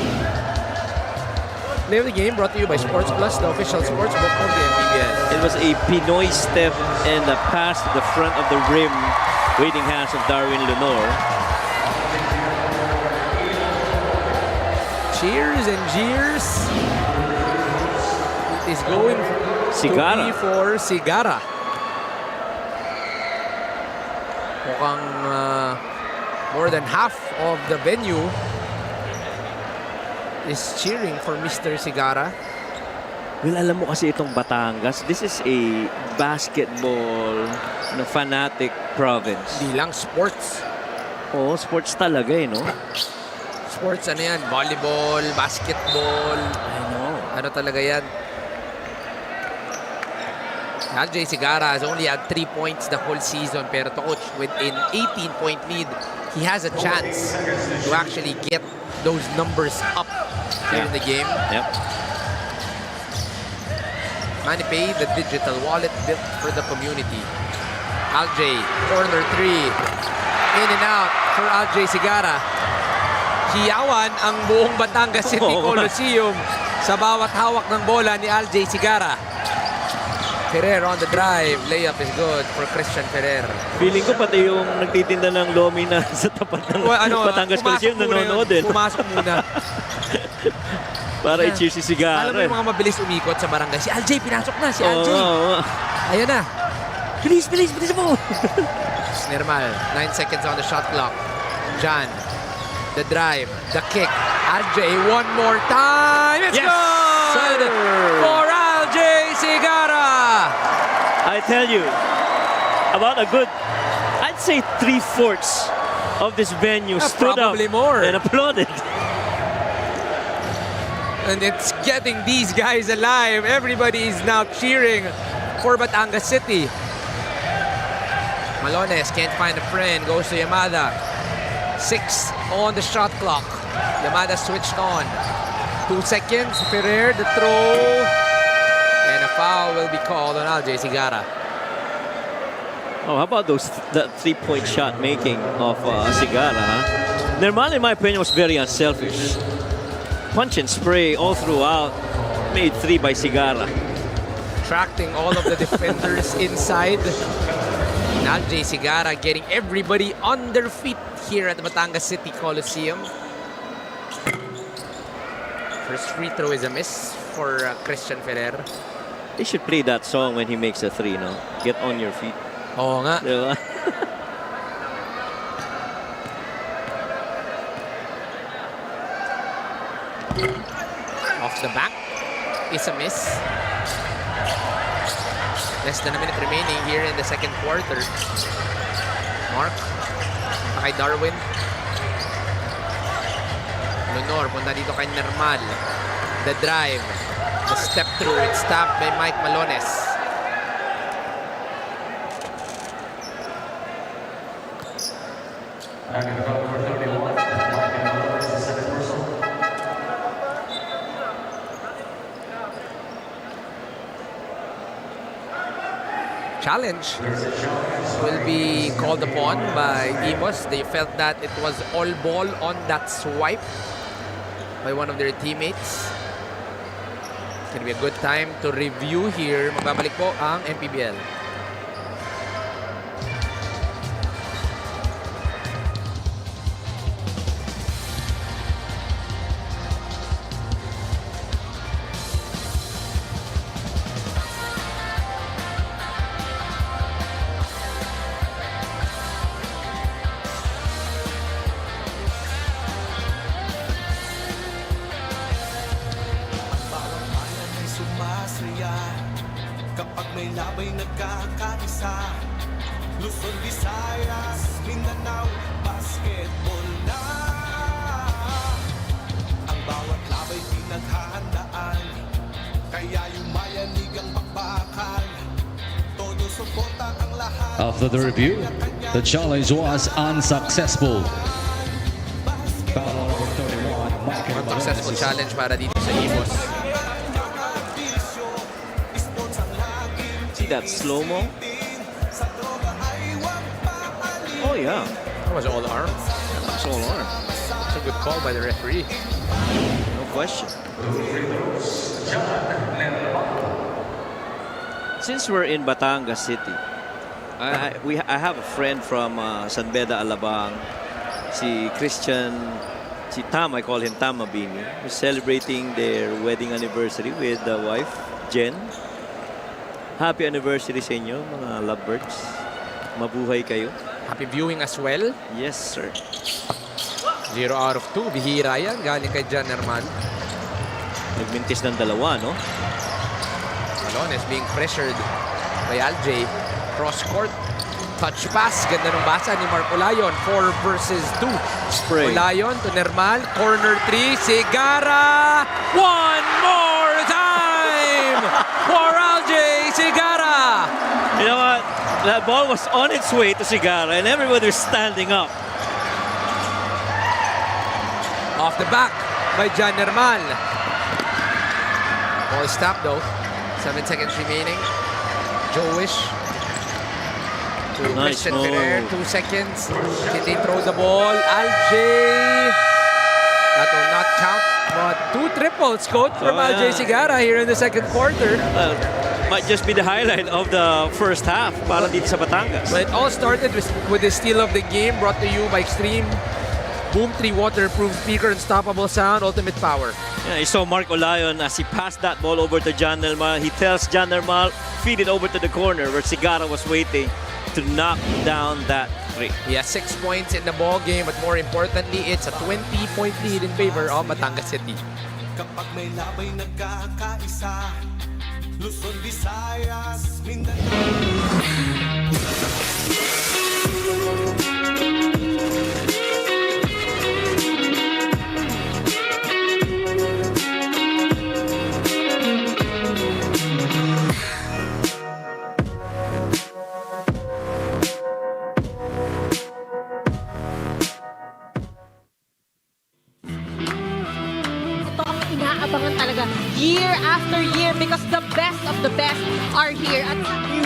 Play of the game brought to you by Sports Plus, the official sports book of the MPBL. It was a Pinoy step and a pass to the front of the rim. Waiting hands of Darwin Leonor. Cheers and jeers. It is going Sigara. to be for Sigara. Mukhang more than half of the venue is cheering for Mr. Sigara. Well, alam mo kasi itong Batangas, this is a basketball fanatic province. Di lang sports. Oo, sports talaga eh, no? Sports, ano yan? Volleyball, basketball. I know. Ano talaga yan? Aljay Sigara has only had 3 points the whole season, pero to coach with an 18-point lead, he has a chance to actually get those numbers up here in the game. Yep. Manny Pay, the digital wallet built for the community. Aljay, corner 3. In and out for Aljay Sigara. Hiyawan ang buong Batangas City Coliseum sa bawat hawak ng bola ni Aljay Sigara. Ferrer on the drive. Layup is good for Christian Ferrer. Feeling ko pati yung nagtitinda ng lomi na sa tapat ng Batangas Coliseum nanonood din. Pumasok muna. Para i-cheer si Sigara. Alam mo yung mga mabilis umikot sa barangay. Si Aljay, pinasok na. Si Aljay. Ayan na. Bilis mo. Normal. 9 seconds on the shot clock. Jan. The drive. The kick. Aljay one more time. It's Yes, good sir. for Aljay Sigara. I tell you, about a good, I'd say 3/4 of this venue stood up Probably more. and applauded. And it's getting these guys alive. Everybody is now cheering for Batangas City. Malones can't find a friend. Goes to Yamada. 6 on the shot clock. Yamada switched on. 2 seconds. Ferrer, the throw. And a foul will be called on Aljay Sigara. Oh, how about that three-point shot making of Sigara, huh? Nermal, in my opinion, was very unselfish. Punch and spray all throughout. Made three by Sigara. Attracting all of the defenders inside. Alj Sigara getting everybody on their feet here at the Batangas City Coliseum. First free throw is a miss for Christian Ferrer. They should play that song when he makes a three, no? Get on your feet. Oo nga. Diba? Off the back is a miss. Less than a minute remaining here in the second quarter. Mark, kay Darwin. Lunor, punta dito kay Nermal. The drive, the step through, it's tapped by Mike Malones. Challenge will be called upon by Imus. They felt that it was all ball on that swipe by one of their teammates. It's gonna be a good time to review here. Magbabalik po ang MPBL. Kapag may labay nagkakaisa, Luzon, Visayas, Mindanao, basketball na. Ang bawat labay pinaghahandaan, kaya yumayanig ang bakbakan. Todo suporta ang lahat. After the review, the challenge was unsuccessful. Unsuccessful challenge para dito sa Imus. See that slow-mo? Oh, yeah. That was all arm. That's all on. It's a good call by the referee. No question. Since we're in Batangas City, I have a friend from San Beda, Alabang. Si Christian, si Tam, I call him Tam Mabini, who's celebrating their wedding anniversary with the wife, Jen. Happy anniversary sa inyo, mga lovebirds. Mabuhay kayo. Happy viewing as well. Yes, sir. 0 out of 2. Bihira yan. Galing kay John Nermal. Nagmintis ng dalawa, no? Malones being pressured by Alj. Cross court. Touch pass. Ganda ng basa ni Mark Olayon. 4 versus 2. Spray. Olayon to Nermal. Corner 3. Sigara. One more time for Alj Sigara. You know what? That ball was on its way to Sigara and everybody was standing up. Off the back by John Nermal. Ball stopped though. 7 seconds remaining. Jowish to Nice Christian move. Ferrer. 2 seconds. Did they throw the ball? Alj. That will not count. But 2 triples, coach, from Oh, Alj yeah. Sigara here in the second quarter. Might just be the highlight of the first half para dito sa Batangas. But it all started with the steal of the game brought to you by Extreme Boom 3 waterproof speaker, unstoppable sound, ultimate power. Yeah, you saw Mark Olayon as he passed that ball over to John Nermal. He tells John Nermal, feed it over to the corner where Sigara was waiting to knock down that three. He has 6 points in the ball game, but more importantly, it's a 20-point lead in favor of Batangas City. Kapag may labay nagkakaisa, Luzon, Visayas, Mindanao. Ito ang inaabangan talaga year after year because the best of the best are here. At We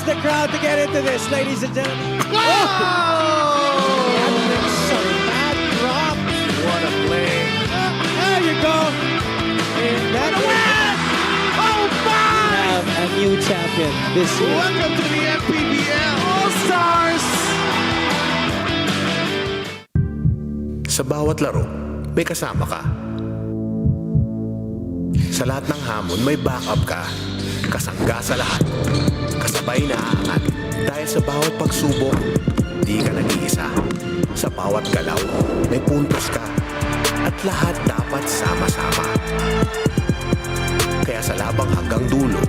wants the crowd to get into this, ladies and gentlemen. Mad drop. What a play. There you go. And that Win! Oh, my! have a new champion this year. Welcome to the MPBL All-Stars! Sa bawat laro, may kasama ka. Sa lahat ng hamon, may backup ka. Kasangga sa lahat. Kasabay na aangat. Dahil sa bawat pagsubok, di ka nag-iisa. Sa bawat galaw, may puntos ka. At lahat dapat sama-sama. Kaya sa labang hanggang dulo,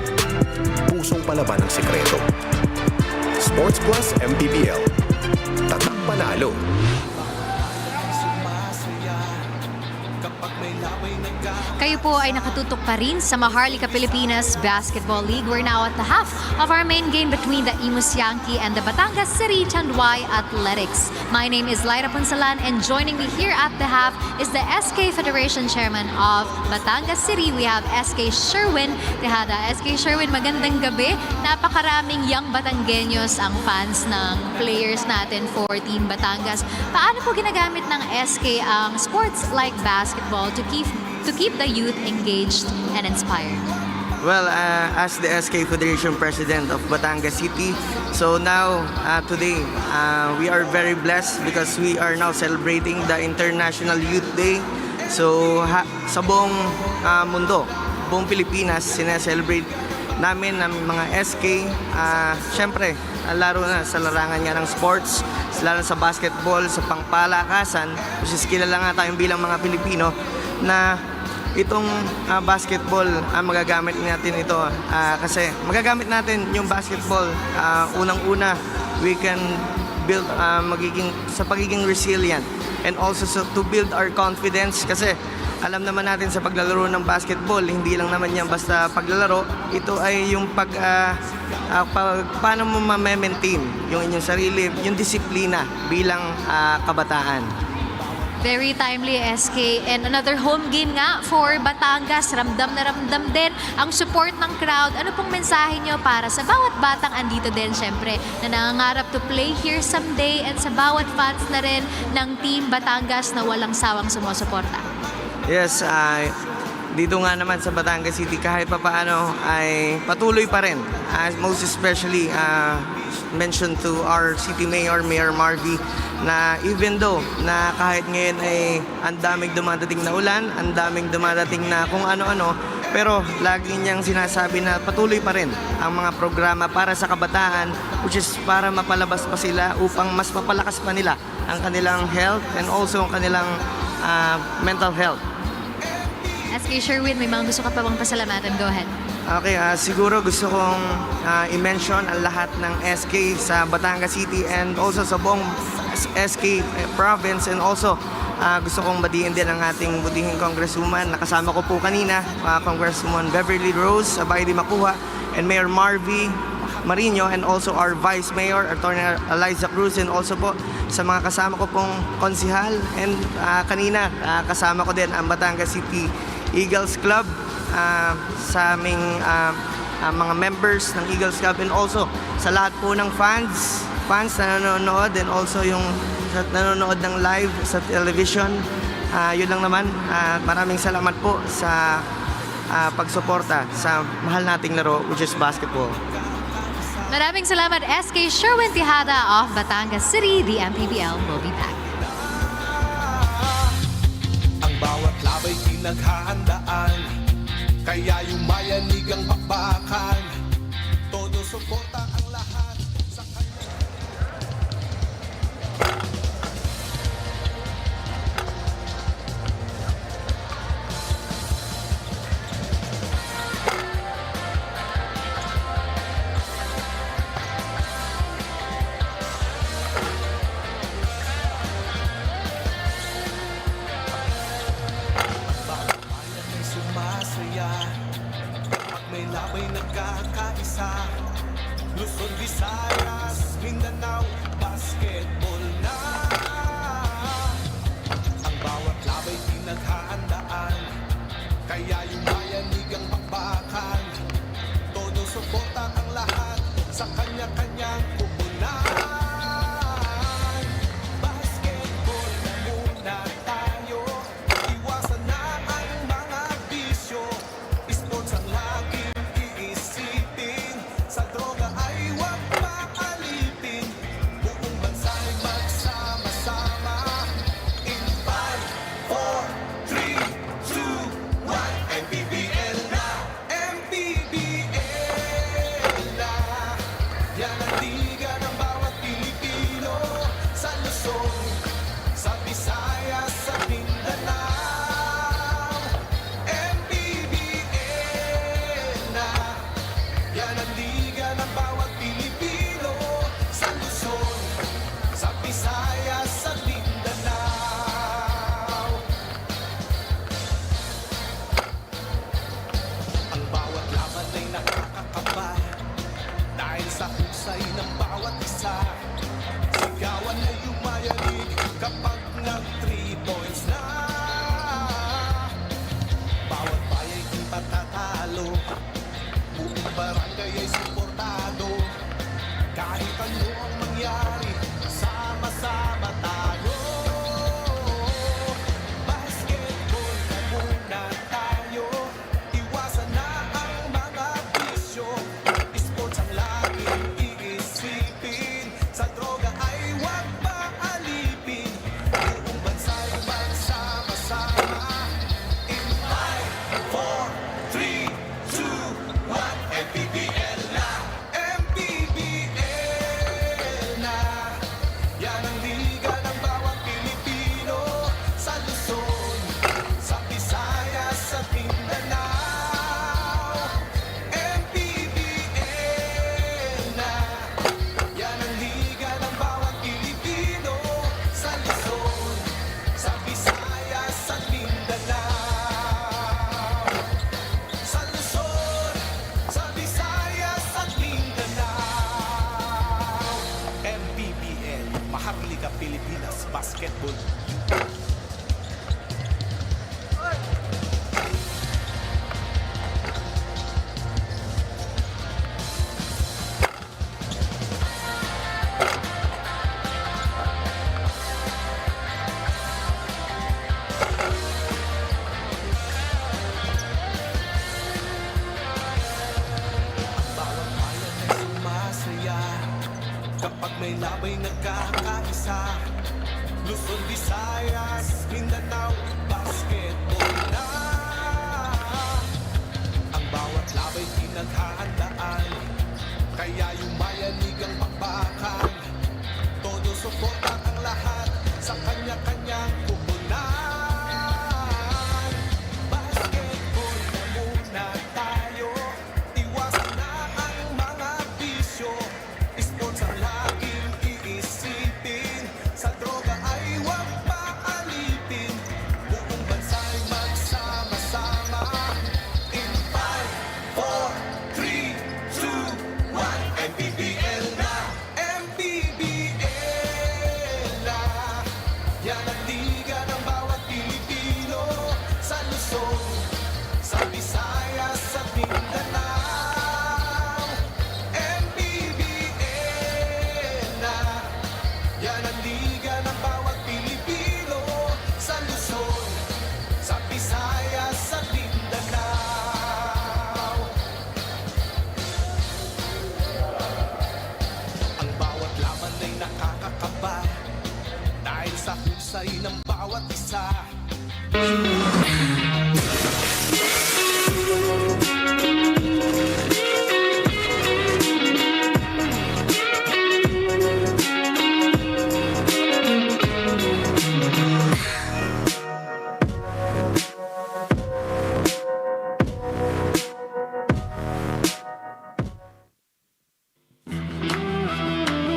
pusong palaban ang sikreto. Sports Plus MPBL. Tatak panalo. Sumasaya kapag may labay nagkakaisa. Kayo po ay nakatutok pa rin sa Maharlika Pilipinas Basketball League. We're now at the half of our main game between the Imus Yankee and the Batangas City Tanduay Athletics. My name is Lyra Punsalan, and joining me here at the half is the SK Federation Chairman of Batangas City. We have SK Sherwin Tejada. SK Sherwin, magandang gabi. Napakaraming young Batanggenyos ang fans ng players natin for Team Batangas. Paano po ginagamit ng SK ang sports like basketball to keep the youth engaged and inspired? Well, as the SK Federation President of Batangas City, so now, today, we are very blessed because we are now celebrating the International Youth Day. So, sa buong mundo, buong Pilipinas, sineselebrate namin ng mga SK. Siyempre, laro na sa larangan nga ng sports, lalo sa basketball, sa pangpalakasan, which is kilala nga tayong bilang mga Pilipino, na itong basketball, magagamit natin ito kasi magagamit natin yung basketball. Unang-una, we can build sa pagiging resilient, and also to build our confidence, kasi alam naman natin sa paglalaro ng basketball, hindi lang naman yan basta paglalaro. Ito ay yung paano mo ma-maintain yung inyong sarili, yung disiplina bilang kabataan. Very timely, SK. And another home game nga for Batangas. Ramdam na ramdam din ang support ng crowd. Ano pong mensahe nyo para sa bawat batang andito din, syempre, na nangangarap to play here someday, and sa bawat fans na rin ng Team Batangas na walang sawang sumusuporta? Yes, dito nga naman sa Batangas City, kahit pa paano ay patuloy pa rin. Most especially, mention to our City Mayor, Mayor Marvy, na even though na kahit ngayon ay ang daming dumadating na ulan, ang daming dumadating na kung ano-ano, pero lagi niyang sinasabi na patuloy pa rin ang mga programa para sa kabataan, which is para mapalabas pa sila upang mas mapalakas pa nila ang kanilang health and also ang kanilang mental health. SK Sherwin, may mga gusto ka pa bang pasalamatan? Go ahead. Okay, siguro gusto kong i-mention ang lahat ng SK sa Batangas City and also sa buong SK province, and also gusto kong badiin din ang ating butihing congresswoman. Nakasama ko po kanina, Congresswoman Beverly Rose, Abay Di Makuha, and Mayor Marvy Marino, and also our Vice Mayor, Attorney Eliza Cruz, and also po sa mga kasama ko pong konsihal. And kanina, kasama ko din ang Batangas City Eagles Club, sa aming mga members ng Eagles Club, and also sa lahat po ng fans na nanonood, and also yung nanonood ng live sa television. Yun lang naman. Maraming salamat po sa pagsuporta sa mahal nating laro, which is basketball. Maraming salamat, SK Sherwin Tejada of Batangas City. The MPBL will be back. Ang bawat labay pinaghahandaan, kaya yung mayanig ang bakbakan. Todo suporta ang lahat sa kanya. Sumasaya kapag may labay nagkakaisa. Luzon, Visayas, Mindanao, basketball na. Ang bawat labay pinaghahandaan, kaya yung mayanig ang bakbakan. Todo suporta ang lahat sa kanya Yan ang liga ng bawat Pilipino. Sa Luzon, sa Visayas, sa Mindanao. MPBL na. Yan ang liga ng bawat Pilipino. Sa Luzon, sa Visayas, sa Mindanao. Ang bawat laban ay nakakakaba dahil sa husay ng bawat isa. Sigawan ay yumayanig kapag nag-3 points na. Bawat bayay di patatalo, buong barangay ay suportado. Kahit ano ang mangyari, sama-sama tayo. Basketball na muna tayo, iwasan na ang mga bisyo. Sports ang laging iisipin, sa droga ay huwag maalipin. Buong bansa'y magsama-sama. In 5, 4, 3, 2, 1, MPBL na. MPBL na. Yan ang liga ng bawat Pilipino. Sa Luzon, sa Visayas, sa Mindanao. MPBL na. Yan ang liga ng bawat Pilipino. Sa Luzon, sa Visayas, sa Mindanao. Sa Luzon, sa Visayas, at Mindanao. MPBL, Maharlika Pilipinas Basketball. Bawat bayan ay sumasaya kapag may labay nagkakaisa. Luzon, Visayas, Mindanao, basketball na. Ang bawat labay pinaghahandaan, kaya yumayanig ang pakbakan. Todo suporta ang lahat sa kanya-kanyang pupunan. Basketball na muna tayo, iwasan na ang mga bisyo. Sports ang laging iisipin, sa droga ay huwag maalipin. Buong bansa'y magsama-sama. In 5, 4, 3, 2, 1, MPBL na. MPBL na. Yan ang liga ng bawat Pilipino. Sa Luzon, sa Visayas, sa Mindanao. MPBL na. Yan ang liga ng bawat Pilipino. Sa Luzon, sa Visayas, sa Mindanao. Ang bawat laban ay nakakakaba dahil sa husay ng bawat isa.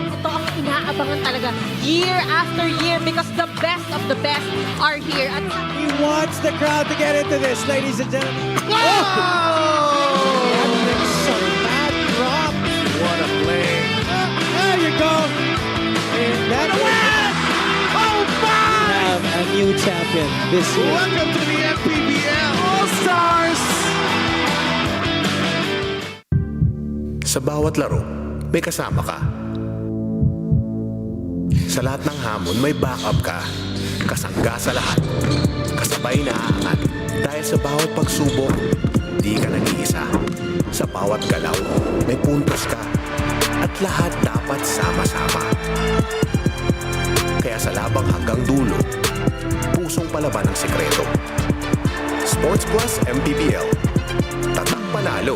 Ito ang inaabangan talaga year after year because the best of the best are here. At He wants the crowd to get into this, ladies and gentlemen. Wow! That makes some mad drop. What a play. There you go. And that Oh, my! have a new champion this year. Welcome to the MPBL All-Stars! Sa bawat laro, may kasama ka. Sa lahat ng hamon, may backup ka. Kasangga sa lahat. Kasabay na aangat. Dahil sa bawat pagsubok, di ka nag-iisa. Sa bawat galaw, may puntos ka. At lahat dapat sama-sama. Kaya sa labang hanggang dulo, pusong palaban ang sikreto. Sports Plus MPBL. Tatak panalo.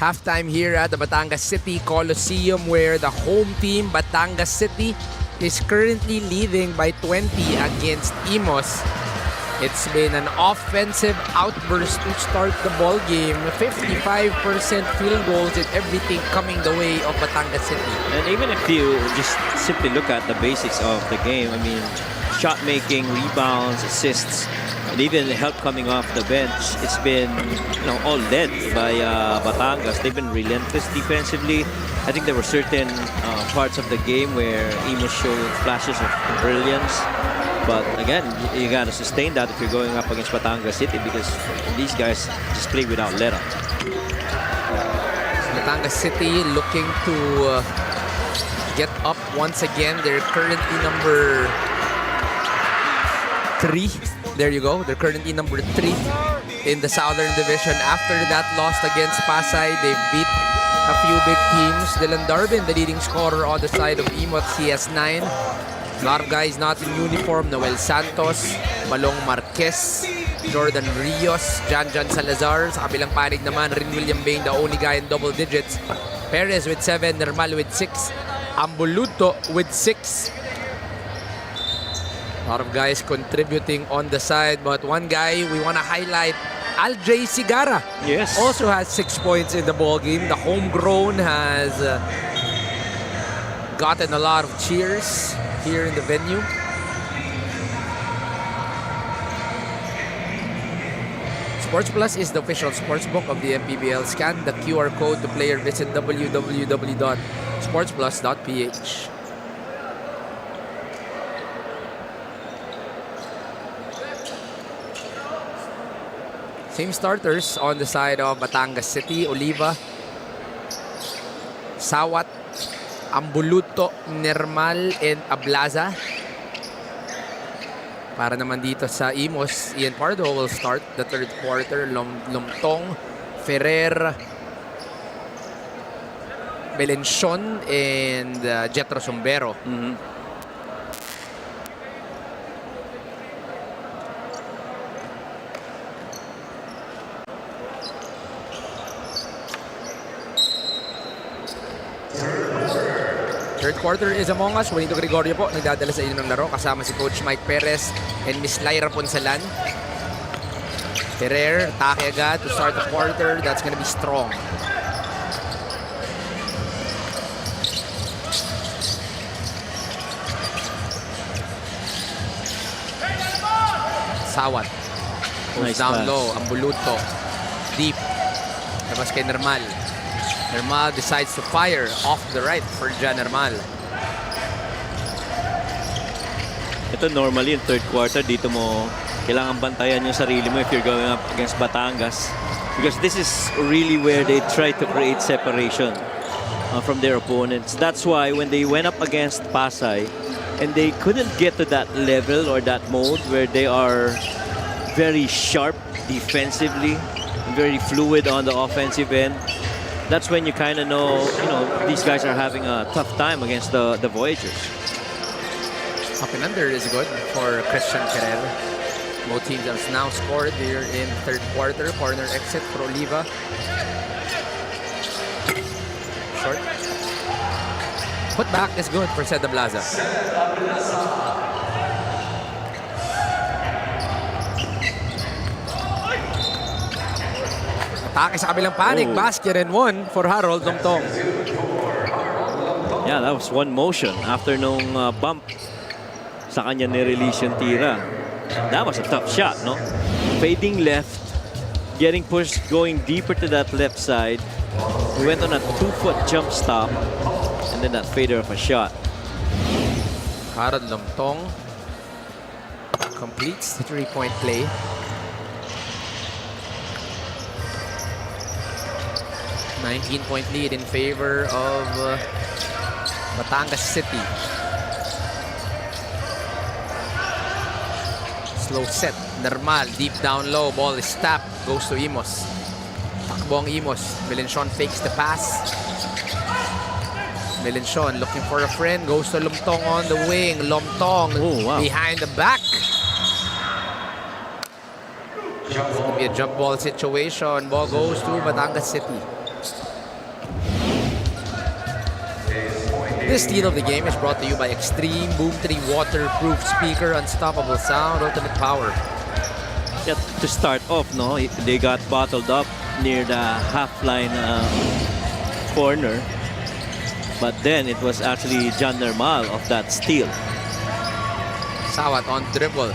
Halftime here at the Batangas City Coliseum, where the home team, Batangas City, is currently leading by 20 against Imus. It's been an offensive outburst to start the ball game. 55% field goals and everything coming the way of Batangas City. And even if you just simply look at the basics of the game, I mean, shot making, rebounds, assists, and even help coming off the bench, it's been all led by Batangas. They've been relentless defensively. I think there were certain parts of the game where Imus showed flashes of brilliance. But again, you got to sustain that if you're going up against Batangas City, because these guys just play without let up. Batangas City looking to get up once again. They're currently number 3. There you go. They're currently number 3 in the Southern Division. After that loss against Pasay, they beat a few big teams. Dylan Darvin, the leading scorer on the side of Imus, he has 9. A lot of guys not in uniform. Noel Santos, Balong Marquez, Jordan Rios, Jan Salazar. Sa kabilang panig naman, Rin William Bain, the only guy in double digits. Perez with 7, Nermal with 6, Ambuluto with 6. A lot of guys contributing on the side, but one guy we want to highlight, Aljay Sigara. Yes. Also has 6 points in the ball game. The homegrown has gotten a lot of cheers here in the venue. Sports Plus is the official sports book of the MPBL. Scan the QR code to play or visit www.sportsplus.ph. Same starters on the side of Batangas City. Oliva, Sawat, Ambuluto, Nermal, and Ablaza. Para naman dito sa Imus, Ian Pardo will start the third quarter. Lomtong, Ferrer, Belenchon, and Jetro Sombero. Third quarter is among us. Juanito Gregorio po nagdadala sa inyo ng laro kasama si Coach Mike Perez and Miss Lyra Ponsalan. Ferrer, take agad to start the quarter. That's gonna be strong. Sawat. Goes down low. Ambuluto. Deep. Tapos kay Nermal. Nermal decides to fire off the right for Jan Nermal. Ito normally in third quarter, dito mo kailangan bantayan yung sarili mo if you're going up against Batangas. Because this is really where they try to create separation from their opponents. That's why when they went up against Pasay and they couldn't get to that level or that mode where they are very sharp defensively, very fluid on the offensive end, that's when you kind of know, these guys are having a tough time against the Voyagers. Up and under is good for Christian Ferrer. Both teams have now scored here in third quarter. Corner exit for Oliva. Short. Put back is good for Seda Blaza. Atake sa kabilang panig. Basket and one for Harold Lomtong. Yeah, that was one motion after nung bump sa kanya ni-release yung tira. That was a tough shot, no? Fading left, getting pushed, going deeper to that left side. He went on a 2-foot jump stop, and then that fader of a shot. Harold Lomtong completes the three-point play. $19-point lead in favor of Batangas City. Slow set. Nermal, deep down low. Ball is tapped. Goes to Imus. Takbo ang Imus. Belenchon fakes the pass. Belenchon looking for a friend. Goes to Lomtong on the wing. Lomtong behind the back. It's going to be a jump ball situation. Ball goes to Batangas City. This steal of the game is brought to you by Extreme Boom 3 Waterproof Speaker, Unstoppable Sound, Ultimate Power. Yeah, to start off, no, they got bottled up near the half-line corner. But then it was actually John Nermal of that steal. Sawat on dribble.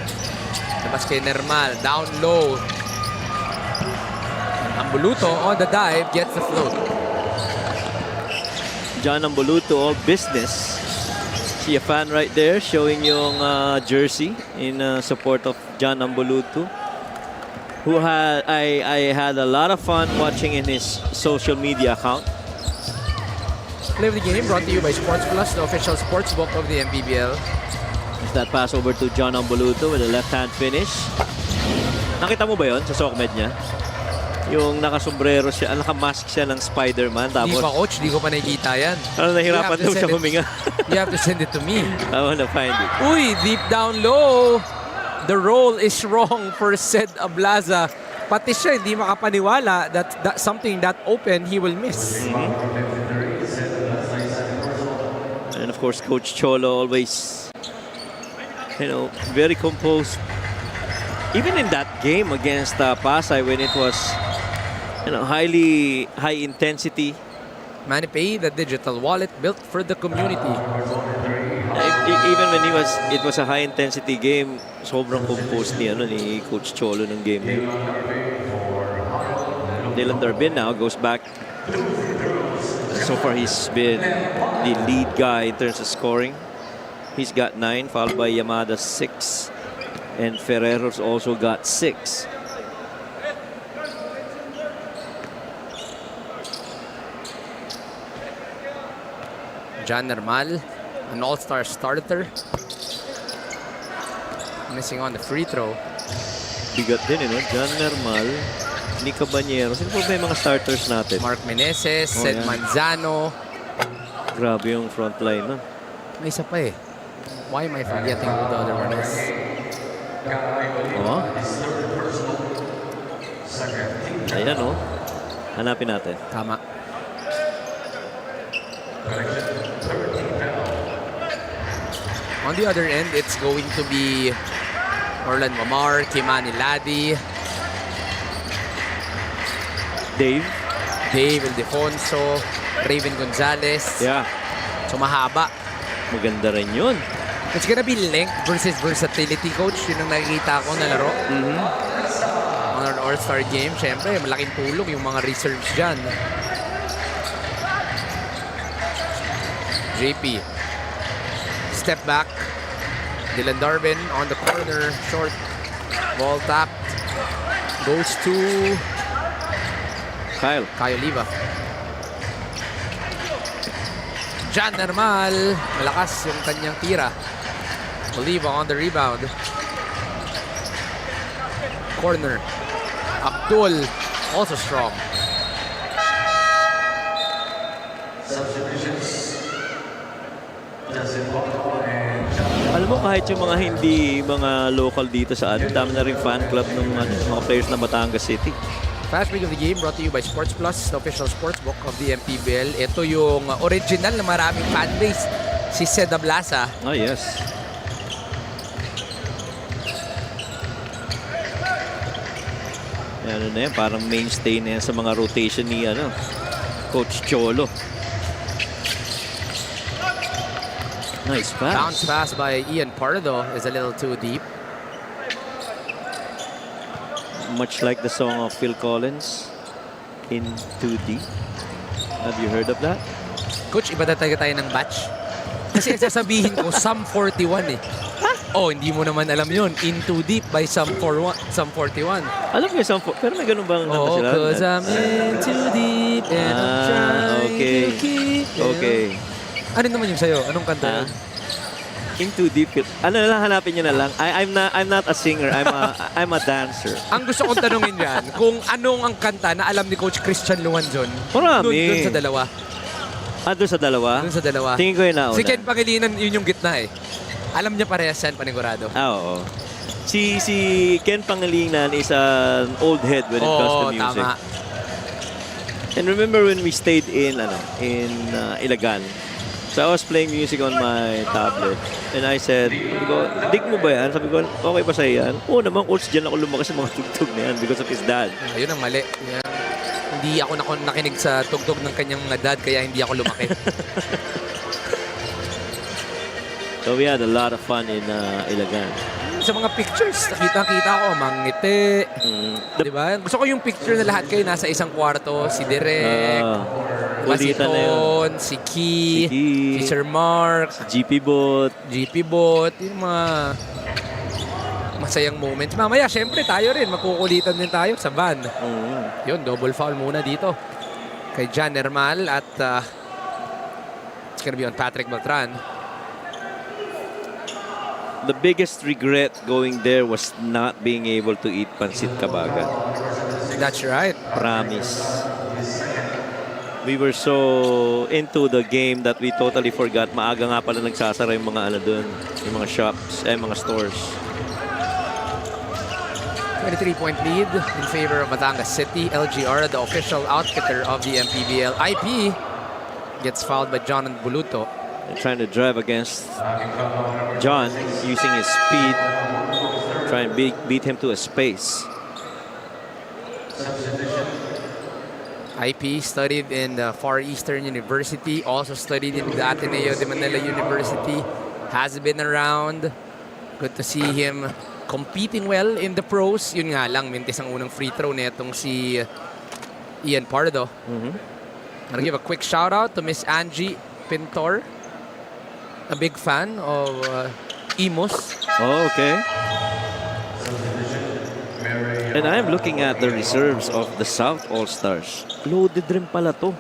Labas kay Nermal. Down low. Ambuluto on the dive. Gets the float. John Ambuluto, all business. See a fan right there showing yung jersey in support of John Ambuluto, who I had a lot of fun watching in his social media account. Play of the game brought to you by Sports Plus, the official sports book of the MPBL. Is that pass over to John Ambuluto with a left-hand finish. Nakita mo ba yon sa sockmed niya? Yung nakasombrero siya, nakamask siya ng Spider-Man. Di Tapos, pa, coach. Di ko pa nakikita yan. Nahirapan daw siya huminga. You have to send it to me. I wanna find it. Uy, deep down low. The roll is wrong for Sed Ablaza. Pati siya, hindi makapaniwala that something that open, he will miss. And of course, Coach Cholo always, very composed. Even in that game against Pasay, when it was, high intensity. MANNY Pay, the digital wallet built for the community. Even when it was a high intensity game, sobrang composed ni Coach Cholo ng game niya. Dylan Durbin now goes back. So far, he's been the lead guy in terms of scoring. He's got 9, followed by Yamada 6. And Ferrero's also got 6. John Nermal, an all-star starter. Missing on the free throw. Bigat din, John Nermal, Nico Bañero. Sino po ba yung mga starters natin? Mark Meneses, Sed Manzano. Grabe yung front line, no? May isa pa eh. Why am I forgetting who the other one is? Oh. Ayan, hanapin natin. Tama. On the other end, it's going to be Orlan Mamar, Kimani Ladi, Dave Ildefonso, Raven Gonzalez. Yeah. So mahaba. Maganda rin yun. It's gonna be length versus versatility, coach. Yun ang nakikita ko na laro. On an all-star game, syempre, malaking tulong yung mga reserves dyan. JP. Step back. Dylan Darvin on the corner. Short. Ball tapped. Goes to Kyle Liva. John Nermal. Malakas yung kanyang tira. Oliva on the rebound. Corner. Abdul. Also strong. Alam mo, kahit yung mga local dito sa atin, dami na rin fan club ng mga players ng Batangas City. Fast break of the game brought to you by Sports Plus, the official sports book of the MPBL. Ito yung original na maraming fanbase, si Sed Ablaza. Oh, yes. Ano na yan, parang mainstay na yan sa mga rotation ni Coach Cholo. Nice pass. Bounce pass by Ian Pardo is a little too deep. Much like the song of Phil Collins, In Too Deep. Have you heard of that? Coach, iba tayo ng batch. Kasi sasabihin ko, Sum 41 eh. Oh, hindi mo naman alam yun. In Too Deep by Sum 41. Alam ko yung Sum 41, pero may ganun bang nata sila? Cause I'm in too deep and I'm trying to keep it. Okay. Ano naman yung sa'yo? Anong kanta? In Too Deep. Ano na lang, hanapin nyo na lang. I'm not a singer. I'm a dancer. Ang gusto kong tanungin yan, kung anong ang kanta na alam ni Coach Christian Luanzon. Marami. Doon sa dalawa. Doon sa dalawa? Doon sa dalawa. Tingin ko yun na una. Si Ken Pangilinan, yun yung gitna eh. Alam niya parehas yan, panigurado. Oo. Si Ken Pangilinan is an old head when it comes to music. Tama. And remember when we stayed in Ilagan, So I was playing music on my tablet. And I said, dig mo ba yan? Sabi ko, okay ba sa'yo yan? Oo naman, coach, dyan ako lumaki sa mga tugtog na yan because of his dad. Ayun ang mali. Yan. Hindi ako nakinig sa tugtog ng kanyang mga dad, kaya hindi ako lumaki. So we had a lot of fun in Ilagan. Sa mga pictures, nakita ko, mangiti. Diba? Gusto ko yung picture na lahat kayo nasa isang kwarto. Si Direk, si Ton, si Key, si Sir Mark, GP Bot. Yung mga masayang moments. Mamaya, syempre, tayo rin. Magkukulitan din tayo sa van. Yun, double foul muna dito. Kay Jan Hermal at it's gonna be on Patrick Beltran. The biggest regret going there was not being able to eat pansit kabagan. That's right. Promise. We were so into the game that we totally forgot. Maaga nga pala nagsasara yung mga dun, yung mga shops, mga stores. 23-point lead in favor of Batangas City. LGR, the official outfitter of the MPBL. IP gets fouled by John Buluto. They're trying to drive against John using his speed, try and beat him to a space. IP studied in the Far Eastern University, also studied in the Ateneo de Manila University, has been around. Good to see him competing well in the pros. Yun nga lang, mintis ang unang free throw netong si Ian Pardo. I'll give a quick shout out to Miss Angie Pintor. A big fan of Imus. Oh, okay. And I'm looking at the reserves of the South All-Stars. Loaded rin pala to.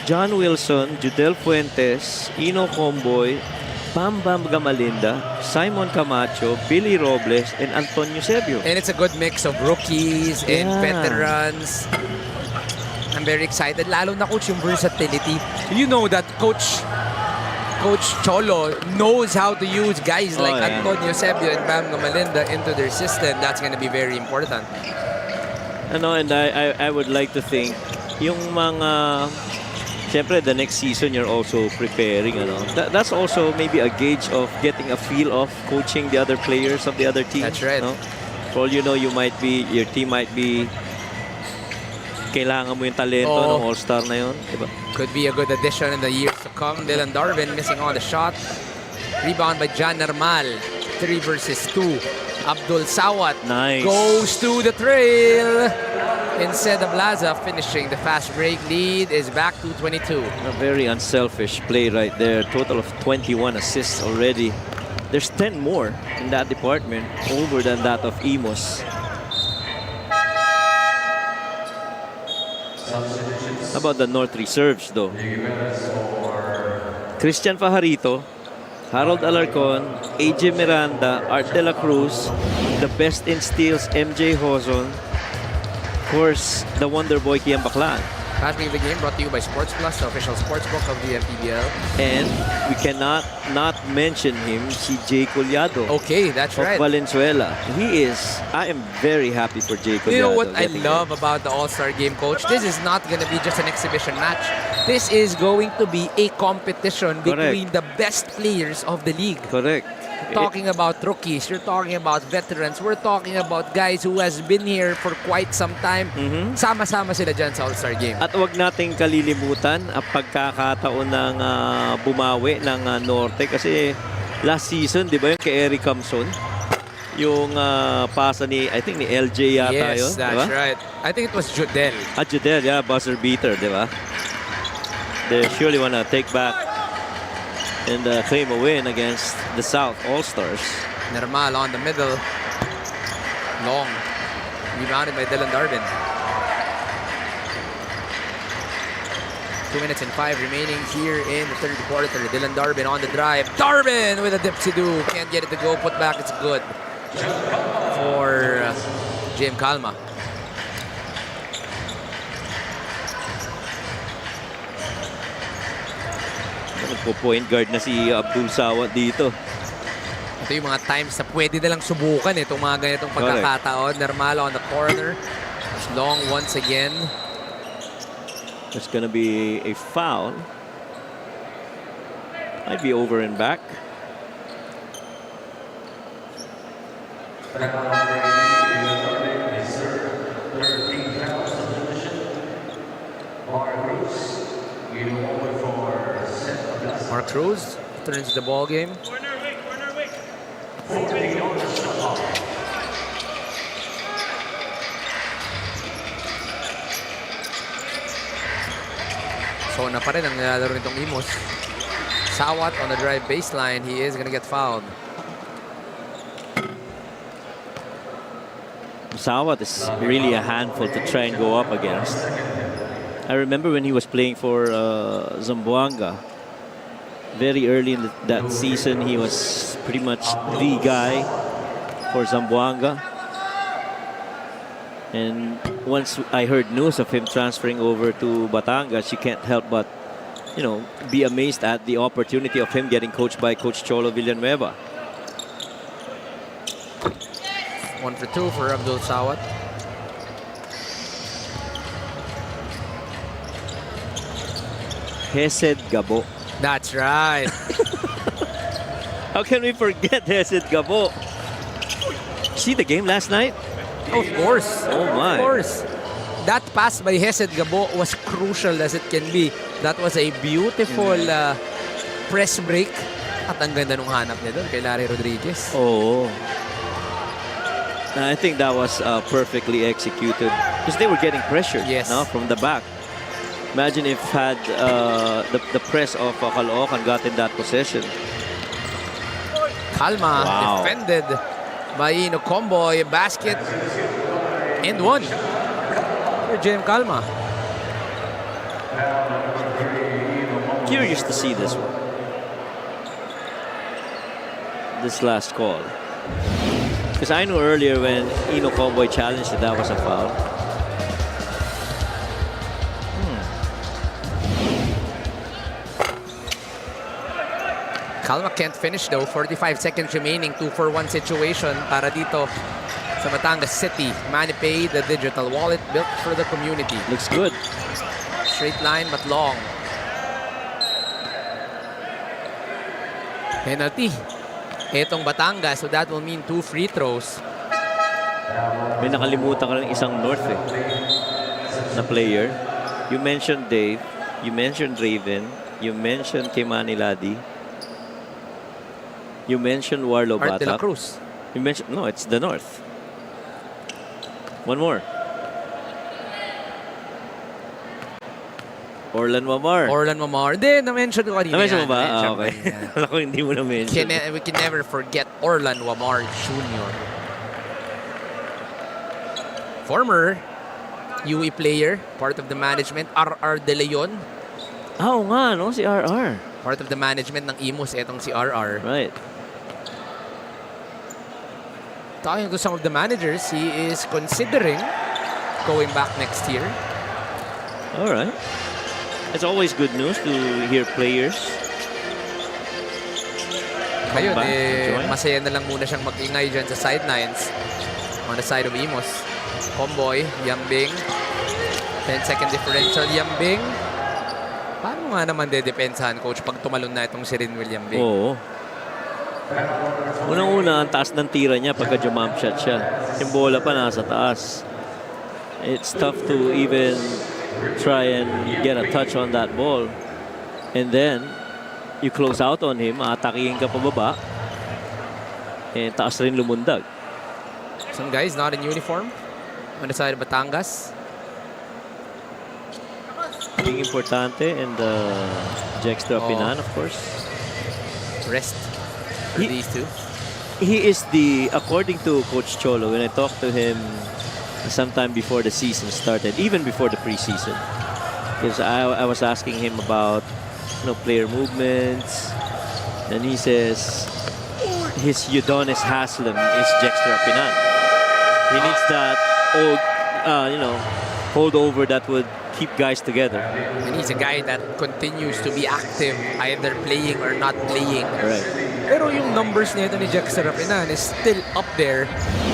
John Wilson, Judel Fuentes, Ino Comboy, Bam Bam Gamalinda, Simon Camacho, Billy Robles, and Antonio Sebio. And it's a good mix of rookies and veterans. I'm very excited. Lalo na, coach, yung versatility. You know that Coach Cholo knows how to use guys like Antonio Sebio and Bam Gamalinda into their system. That's going to be very important. And I would like to think, yung mga, siyempre, the next season you're also preparing. That's also maybe a gauge of getting a feel of coaching the other players of the other team. That's right. For all you know, your team might be, kailangan mo yung talento ng all-star na yun. Diba? Could be a good addition in the years to come. Dylan Darvin missing on the shot. Rebound by Jan Nermal. 3 versus 2. Abdul Sawat goes to the trail. Instead of Laza finishing the fast break lead is back to 22. A very unselfish play right there. Total of 21 assists already. There's 10 more in that department, over than that of Imus. How about the North reserves though? Christian Fajarito, Harold Alarcon, AJ Miranda, Art De La Cruz, the best in steals, MJ Hozon, of course, the Wonder Boy Kian Baclan. Passing the game brought to you by Sports Plus, the official sportsbook of the MPBL. And we cannot not mention him, si Jay Collado. Okay, that's right. Of Valenzuela. I am very happy for Jay Collado. You know what I love about the All-Star game, coach? This is not going to be just an exhibition match. This is going to be a competition between the best players of the league. Correct. Talking about rookies, you're talking about veterans, we're talking about guys who has been here for quite some time. Sama-sama sila dyan sa All-Star Game. At huwag nating kalilimutan ang pagkakataon ng bumawi ng Norte kasi last season, di ba yung kay Eric Camson? Yung pasa ni, I think ni LJ yata yun. Yes, that's right. I think it was Judel. Judel, yeah, buzzer beater, di ba? They surely wanna take back and claim a win against the South All-Stars. Nermal on the middle. Long. Rebounded by Dylan Darvin. 2 minutes and 5 remaining here in the third quarter. Dylan Darvin on the drive. Darvin with a dipsy-do. Can't get it to go. Put back. It's good for Jim Calma. Nagpo-point guard na si Abdul Sawat dito. Ito yung mga times na pwede na lang subukan itong mga ganitong pagkakataon. Nermal on the corner. It's long once again. There's gonna be a foul. Might be over and back. Mark Cruz turns the ball game. So na pa rin ang nilalaro nitong Imus. Sawat on the drive baseline. He is gonna get fouled. Sawat is really a handful to try and go up against. I remember when he was playing for Zamboanga. Very early in that season, he was pretty much the guy for Zamboanga. And once I heard news of him transferring over to Batangas, you can't help but, you know, be amazed at the opportunity of him getting coached by Coach Cholo Villanueva. 1 for 2 for Abdul Sawat. Hesed Gabo. That's right. How can we forget Hesed Gabo? See the game last night? Of course. Oh my. Of course. That pass by Hesed Gabo was crucial as it can be. That was a beautiful press break. At ang ganda nung hanap niya doon kay Larry Rodriguez. Oh. I think that was perfectly executed because they were getting pressure from the back. Imagine if had the press of Caloocan gotten that possession. Calma defended by Ino Comboy. Basket and one for Jem Calma. Curious to see this one. This last call. Because I knew earlier when Ino Comboy challenged that was a foul. Calma can't finish though. 45 seconds remaining. 2-for-1 situation para dito sa Batangas City. MANNY Pay, the digital wallet built for the community. Looks good. Straight line but long. Penalty. Etong Batangas, so that will mean 2 free throws. May nakalimutan ka ng isang North na player. You mentioned Dave. You mentioned Raven. You mentioned Kimani Ladi. You mentioned Warlo Art de la Batak. Cruz. You mentioned, no, it's the North. One more. Orlan Mamar. Orlan Mamar. Hindi, na-mention ko kanina. Na-mention mo ba? Na-mention ko Okay. kanina. Alam ko hindi mo na-mention. We can never forget Orlan Mamar Jr. Former UE player, part of the management, RR De Leon. Oo nga, no? Si RR. Part of the management ng Imus, etong si RR. Right. Talking to some of the managers, he is considering going back next year. All right. It's always good news to hear players. Ngayon, Enjoy. masaya na lang muna siyang mag-ingay dyan sa sidelines. On the side of Imus. Comboy, Yambing. 10-second differential, Yambing. Paano nga naman dedepensahan, coach, pag tumalon na itong si Rinwell Yambing? Oo. Unang-una, ang taas ng tira niya pagka jump shot siya. Yung bola pa nasa taas. It's tough to even try and get a touch on that ball. And then, you close out on him, atakihin ka pababa. And taas rin lumundag. Some guys not in uniform on the side of Batangas. Being importante and Jextra Pinan, of course. Rest for these two. He is according to Coach Cholo, when I talked to him sometime before the season started, even before the preseason, because I was asking him about player movements, and he says his Udonis Haslam is Jextra Pinan. He needs that old, holdover that would keep guys together. And he's a guy that continues to be active, either playing or not playing. Right. Pero yung numbers nito ni Jack Serapinan is still up there.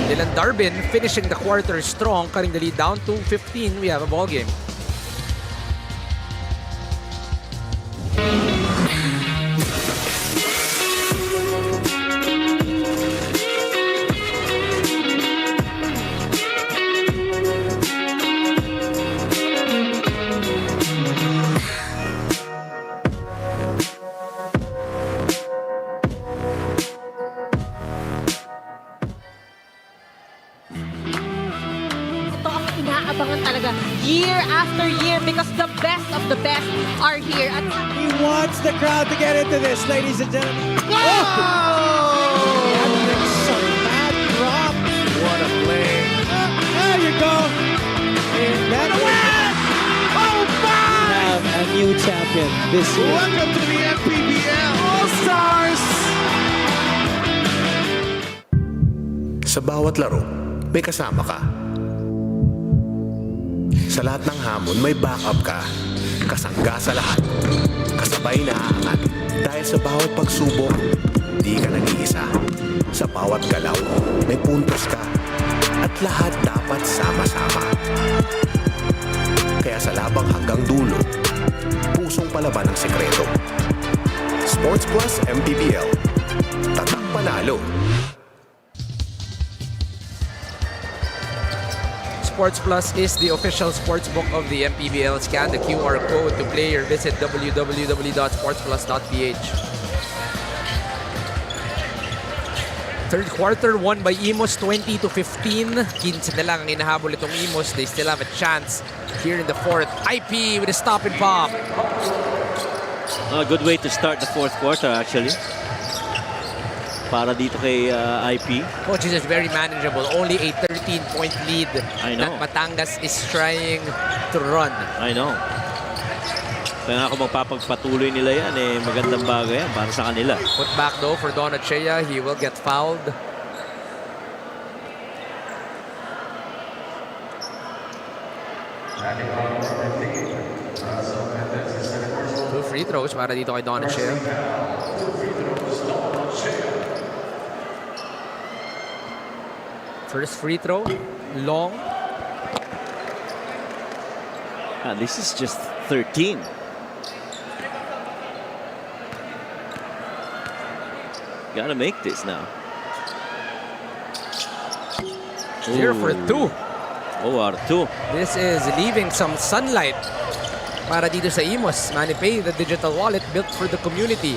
Dylan Darbin finishing the quarter strong, cutting the lead down to 15. We have a ball game. the best are here. At He wants the crowd to get into this, ladies and gentlemen. Oh! That makes some mad drop. What a play. There you go. And that Oh, my! Have a new champion this year. Welcome to the MPBL All-Stars! Sa bawat laro, may kasama ka. Sa lahat ng hamon, may backup ka. Kasangga sa lahat. Kasabay na aangat. Dahil sa bawat pagsubok, di ka nag-iisa. Sa bawat galaw, may puntos ka. At lahat dapat sama-sama. Kaya sa labang hanggang dulo, pusong palaban ang sekreto. Sports Plus MPBL. Tatak panalo. Sports Plus is the official sportsbook of the MPBL. Scan the QR code to play or visit www.sportsplus.ph. Third quarter won by Imus 20-15. 15 na lang ang inahabol itong Imus. They still have a chance here in the fourth. IP with a stop and pop. A good way to start the fourth quarter actually. Para dito kay IP. Coach is very manageable. Only a 13-point lead I know. that Batangas is trying to run. I know. Kaya nga kung magpapagpatuloy nila yan, eh, magandang bagay yan para sa kanila. Put back though for Don Achea. He will get fouled. Two free throws para dito kay Don Achea. First free throw, long. This is just 13. Gotta make this now. 0 for 2. Oh, out of 2. This is leaving some sunlight para dito sa Imus. MANNY Pay, the digital wallet built for the community.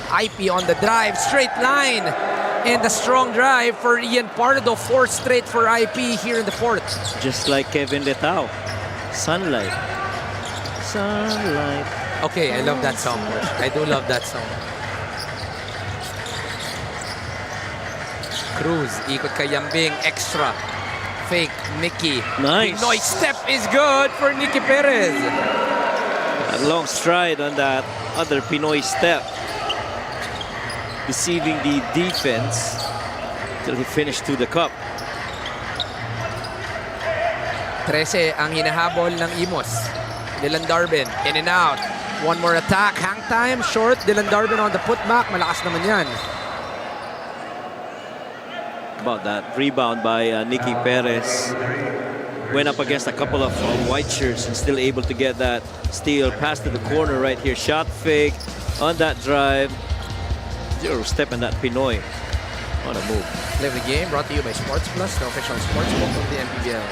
IP on the drive, straight line. And a strong drive for Ian Pardo. 4 straight for IP here in the fourth. Just like Kevin Letao. Sunlight. Sunlight. Okay, I love that song. I do love that song. Cruz, ikot kay Yambing, extra. Fake, Nicky. Nice. Pinoy step is good for Nicky Perez. A long stride on that other Pinoy step. Deceiving the defense till he finished to the cup. 13 ang hinahabol ng Imus. Dylan Darbin, in and out. One more attack, hang time, short. Dylan Darbin on the putback, malakas naman yan. About that rebound by Nicky Perez. Went up against a couple of white shirts and still able to get that steal. Pass to the corner right here. Shot fake on that drive. 0 step in that Pinoy. What a move. Live the game brought to you by Sports Plus, the official sportsbook of the MPBL.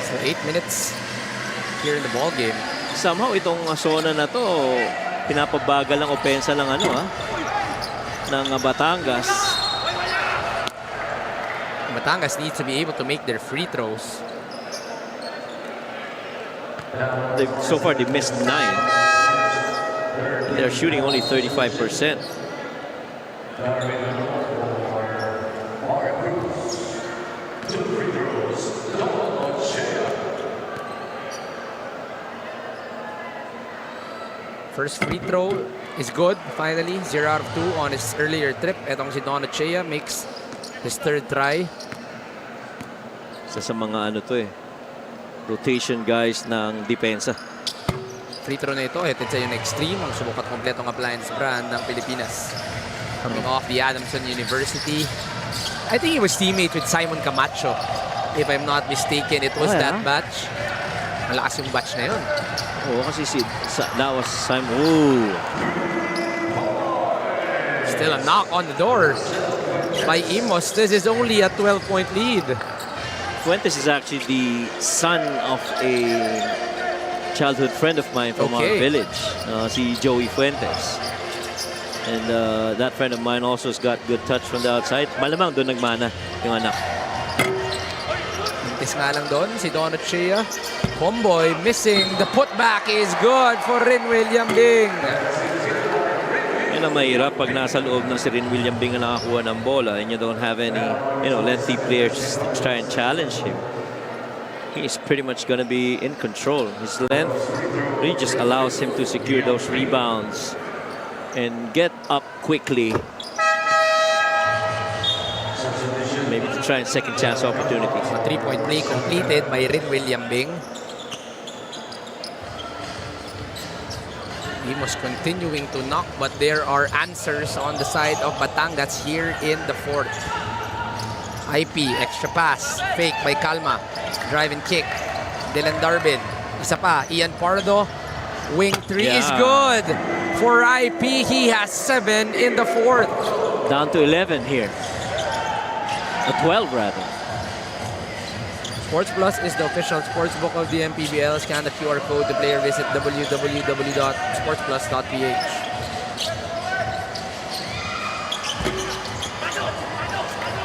So 8 minutes here in the ball game. Somehow itong zona na to, pinapabagal ang opensa ng ng Batangas. Batangas needs to be able to make their free throws. So far they missed 9. They're shooting only 35%. First free throw is good, finally. 0 out of 2 on his earlier trip. Etong si Don Achea makes his third try. Isa sa mga rotation guys ng depensa. Free throw na ito, headed sa yung Extreme, ang subukat kompletong appliance brand ng Pilipinas. Coming off the Adamson University. I think he was teammate with Simon Camacho. If I'm not mistaken, it was that batch. Malakas yung batch na yun. Oo, kasi that was Simon. Ooh. Still a knock on the door by Imus. This is only a 12-point lead. Fuentes is actually the son of a childhood friend of mine from our village, si Joey Fuentes. And that friend of mine also has got good touch from the outside. Malamang doon nagmana yung anak. Is nga lang doon si Don Achea. Comboy missing. The putback is good for Rin William Bing. Yan ang mahirap pag nasa loob ng si Rin William Bing na nakakuha ng bola and you don't have any, lengthy players to try and challenge him. He's pretty much going to be in control. His length really just allows him to secure those rebounds and get up quickly. Maybe to try and second chance opportunities. A 3-point play completed by Rin William Bing. Imus continuing to knock, but there are answers on the side of Batangas here in the fourth. IP, extra pass, fake by Calma. Drive and kick. Dylan Darbin. Isa pa, Ian Pardo. Wing 3 is good for IP. He has 7 in the fourth. Down to 11 here. 12 rather. Sports Plus is the official sports book of the MPBL. Scan the QR code. The player visit www.sportsplus.ph.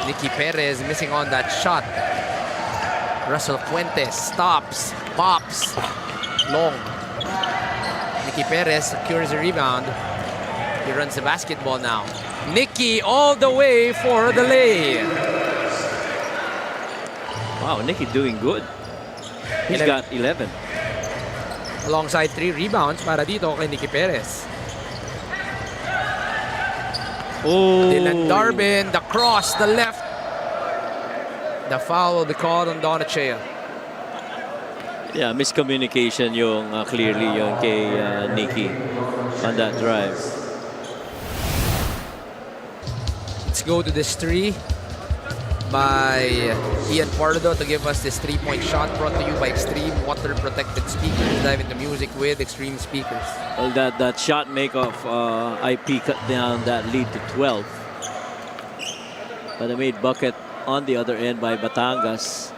Nicky Perez missing on that shot. Russell Fuentes stops, pops, long. Nicky Perez secures the rebound. He runs the basketball now. Nicky all the way for the lay. Wow, Nicky doing good. He's got 11. Alongside 3 rebounds para dito kay Nicky Perez. Oh. Dylan Darbin, the cross, the left. The foul will be called on Donachea. Yeah, miscommunication yung clearly yung kay Nicky on that drive. Let's go to this 3 by Ian Pardo to give us this 3-point shot brought to you by Extreme Water Protected Speakers. Dive into music with Extreme Speakers. Well, that shot make of IP cut down that lead to 12. But a made bucket on the other end by Batangas.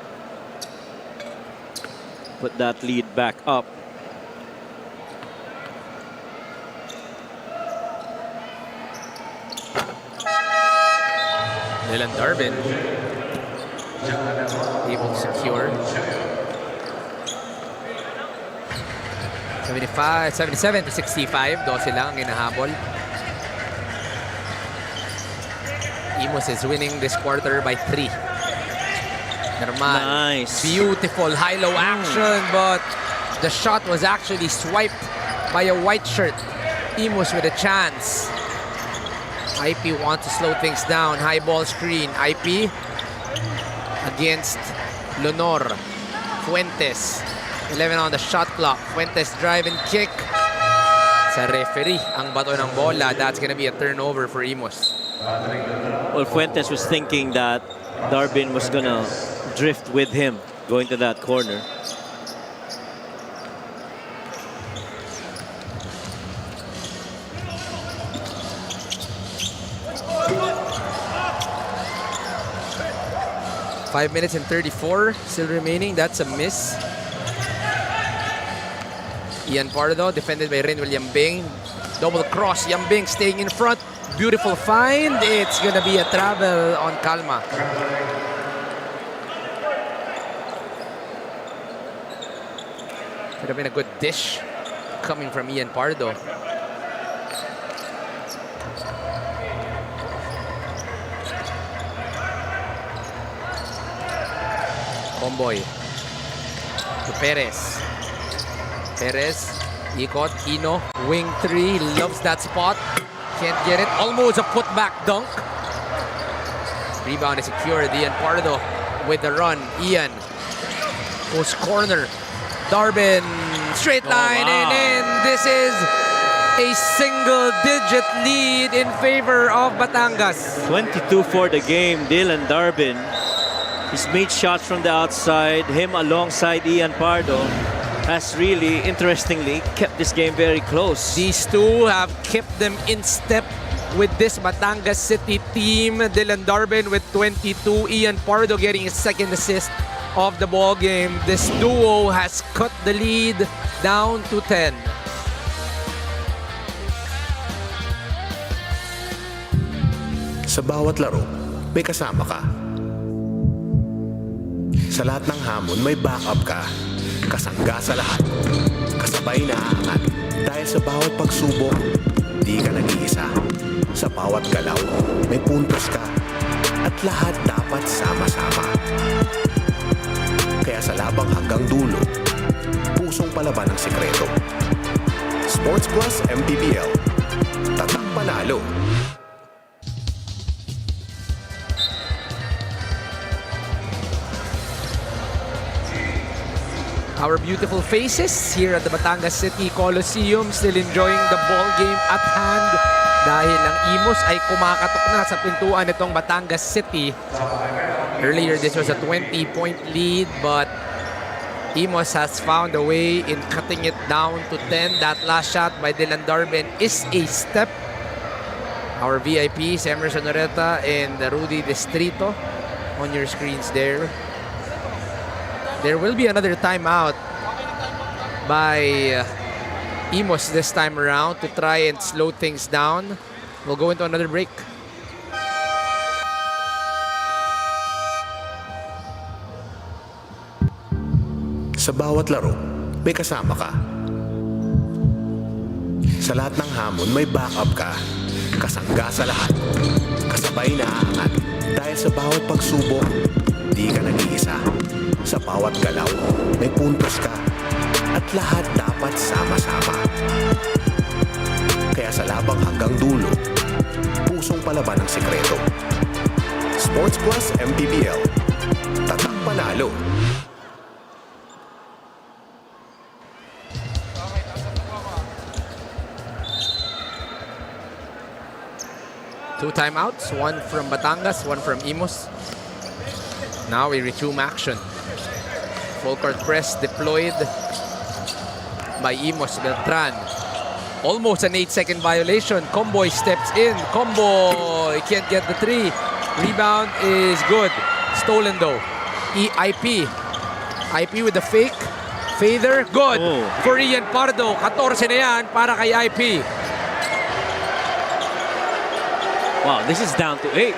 Put that lead back up. Dylan Darbin able to secure. 77 to 65. 12 lang ang hinahabol. Imus is winning this quarter by 3. Normal. Nice. Beautiful high-low action, but the shot was actually swiped by a white shirt. Imus with a chance. IP wants to slow things down. High ball screen. IP against Leonor. Fuentes. 11 on the shot clock. Fuentes drive and kick. Sa referee, ang bato ng bola. That's gonna be a turnover for Imus. Well, Fuentes was thinking that Darbin was gonna drift with him going to that corner. Five minutes and 34 still remaining. That's a miss. Ian Pardo defended by Rin William Bing. Double cross. Yambing staying in front. Beautiful find. It's gonna be a travel on Calma. Could have been a good dish coming from Ian Pardo. Comboy to Perez. Perez, ikot, Ino, wing 3, loves that spot. Can't get it. Almost a putback dunk. Rebound is secured. Ian Pardo with the run. Ian goes corner. Darbin, straight line and in. This is a single-digit lead in favor of Batangas. 22 for the game. Dylan Darbin. He's made shots from the outside. Him alongside Ian Pardo has really, interestingly, kept this game very close. These two have kept them in step with this Batangas City team. Dylan Darbin with 22. Ian Pardo getting his second assist of the ball game. This duo has cut the lead down to 10. Sa bawat laro, may kasama ka. Sa lahat ng hamon, may backup ka. Kasangga sa lahat, kasabay na aangat. Dahil sa bawat pagsubok, di ka nag-iisa. Sa bawat galaw, may puntos ka. At lahat dapat sama-sama. Kaya sa labang hanggang dulo, pusong palaban ang sikreto. Sports Plus MPBL. Tatak panalo. Our beautiful faces here at the Batangas City Coliseum still enjoying the ball game at hand dahil ang Imus ay kumakatok na sa pintuan nitong Batangas City. Earlier, this was a 20-point lead, but Imus has found a way in cutting it down to 10. That last shot by Dylan Darben is a step. Our VIPs, Emerson Oreta and Rudy Distrito on your screens there. There will be another timeout by Imus this time around to try and slow things down. We'll go into another break. Sa bawat laro, may kasama ka. Sa lahat ng hamon, may backup ka. Kasangga sa lahat, kasabay na aangat. Dahil sa bawat pagsubok, di ka nag-iisa. Sa bawat galaw, may puntos ka. At lahat dapat sama-sama. Kaya sa labang hanggang dulo, pusong palaban ang sikreto. Sports Plus MPBL. Tatak panalo. Two timeouts, one from Batangas, one from Imus. Now we resume action. Full court press deployed by Imus. Beltran. Almost an 8-second violation. Comboy steps in. Comboy can't get the three. Rebound is good. Stolen though. IP. IP with the fake. Fader. Good. For Ian Pardo. 14 na yan para kay IP. Wow, this is down to 8.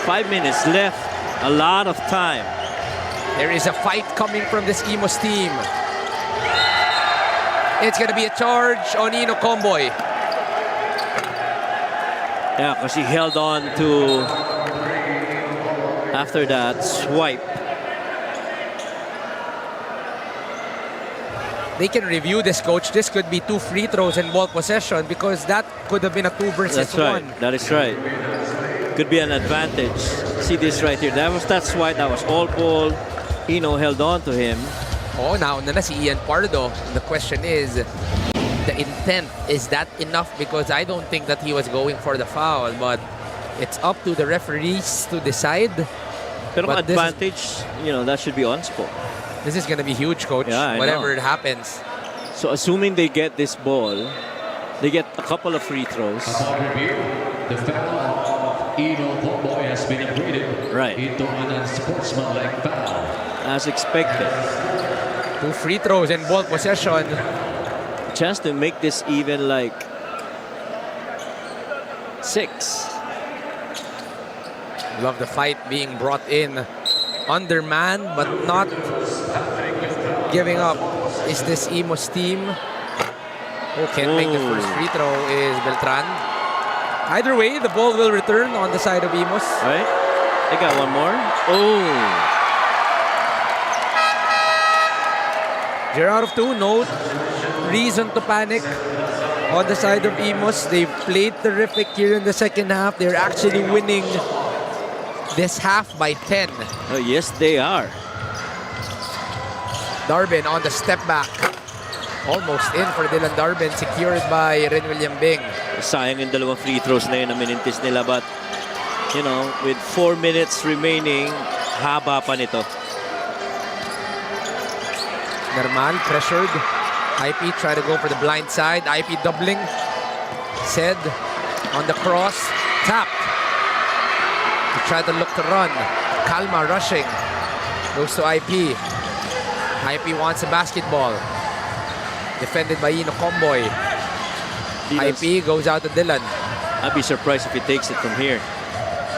5 minutes left. A lot of time. There is a fight coming from this Imus team. It's going to be a charge on Ino Comboy. Yeah, because he held on to, after that swipe. They can review this, coach. This could be 2 free throws and ball possession because that could have been a 2 versus That's right. 1. That is right. Could be an advantage. See this right here. That swipe. That was all ball. Ino held on to him. Oh, now na si Ian Pardo. The question is, the intent, is that enough? Because I don't think that he was going for the foul, but it's up to the referees to decide. Pero But advantage, you know, that should be on spot. This is going to be huge, coach. Yeah, whatever it happens. So assuming they get this ball, they get a couple of free throws. The foul of Ino Comboy has been upgraded into an unsportsmanlike foul. As expected. 2 free throws and ball possession. Chance to make this even like 6. Love the fight being brought in. Underman, but not giving up. Is this Imus team? Who can't make the first free throw is Beltran. Either way, the ball will return on the side of Imus. Right? They got one more. Oh. They're out of 2. No reason to panic on the side of Imus. They've played terrific here in the second half. They're actually winning this half by 10. Oh, yes, they are. Darben on the step back. Almost in for Dylan Darben, secured by Ren William Bing. Sayang yung dalawang free throws na yun na minintis nila, but you know, with 4 minutes remaining, haba pa nito. Normal, pressured. IP try to go for the blind side. IP doubling. Said on the cross. Tapped. He tried to look to run. Kalma rushing. Goes to IP. IP wants a basketball. Defended by Ino Comboy. IP goes out to Dylan. I'd be surprised if he takes it from here.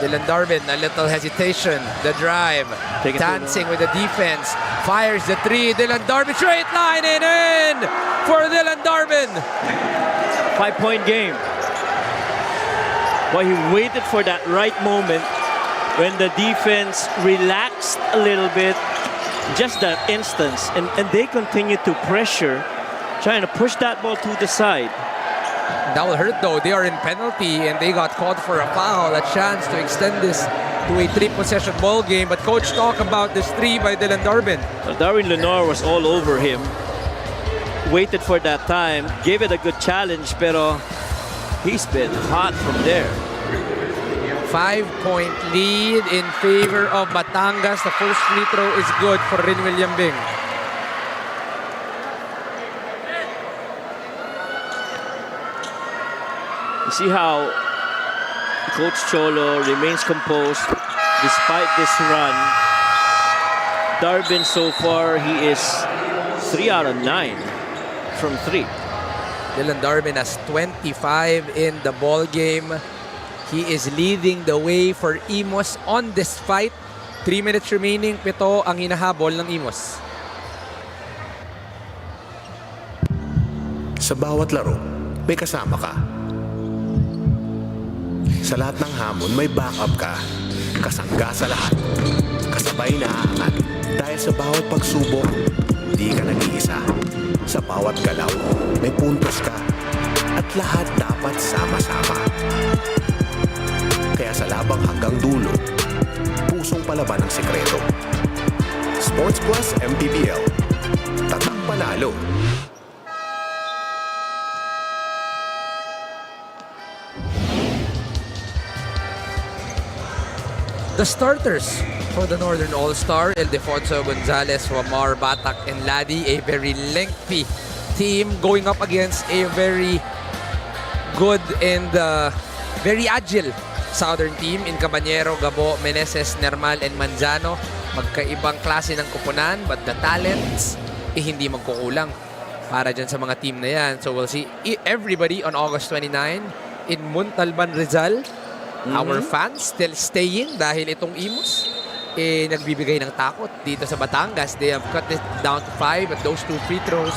Dylan Darbin, a little hesitation. The drive. Take it Dancing with the defense. Fires the three. Dylan Darbin, straight line and in for Dylan Darbin. 5-point game. Well, he waited for that right moment when the defense relaxed a little bit. Just that instance. And they continued to pressure, trying to push that ball to the side. That will hurt though. They are in penalty and they got caught for a foul. A chance to extend this to a 3-possession ball game. But coach talk about this three by Dylan Darbin. Darwin Lenore was all over him. Waited for that time. Gave it a good challenge, pero he's been hot from there. 5-point lead in favor of Batangas. The first free throw is good for Rinwil Yambing. You see how Coach Cholo remains composed despite this run. Darbin so far, he is 3 out of 9 from 3. Dylan Darbin has 25 in the ball game. He is leading the way for Imus on this fight. 3 minutes remaining, 7 ang hinahabol ng Imus. Sa bawat laro, may kasama ka. Sa lahat ng hamon, may backup ka. Kasangga sa lahat. Kasabay na aangat. Dahil sa bawat pagsubok, di ka nag-iisa. Sa bawat galaw, may puntos ka. At lahat dapat sama-sama. Kaya sa labang hanggang dulo, pusong palaban ang sekreto. Sports Plus MPBL. Tatak panalo. The starters for the Northern All-Star, Ildefonso Gonzalez, Wamar, Batak, and Ladi. A very lengthy team going up against a very good and very agile Southern team in Cabanyero, Gabo, Meneses, Nermal, and Manzano. Magkaibang klase ng kupunan, but the talents hindi magkukulang para dyan sa mga team na yan. So we'll see everybody on August 29 in Montalban, Rizal. Our fans still staying dahil itong Imus nagbibigay ng takot dito sa Batangas. They have cut it down to 5, but those 2 free throws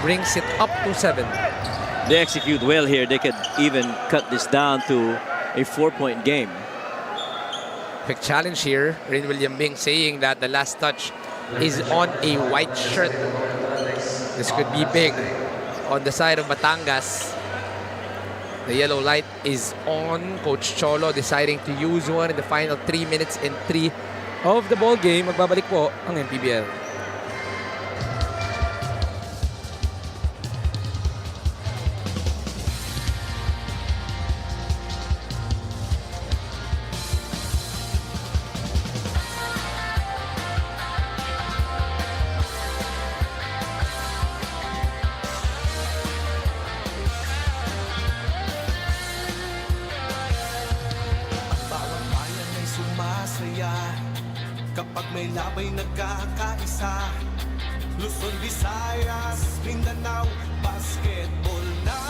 brings it up to 7. They execute well here. They could even cut this down to a 4-point game. Quick challenge here. Rinwil Yambing saying that the last touch is on a white shirt. This could be big on the side of Batangas. The yellow light is on. Coach Cholo deciding to use one in the final 3 minutes and 3 of the ball game. Magbabalik po ang MPBL. Kapag may labay nagkakaisa, Luzon, Visayas, Mindanao, basketball na.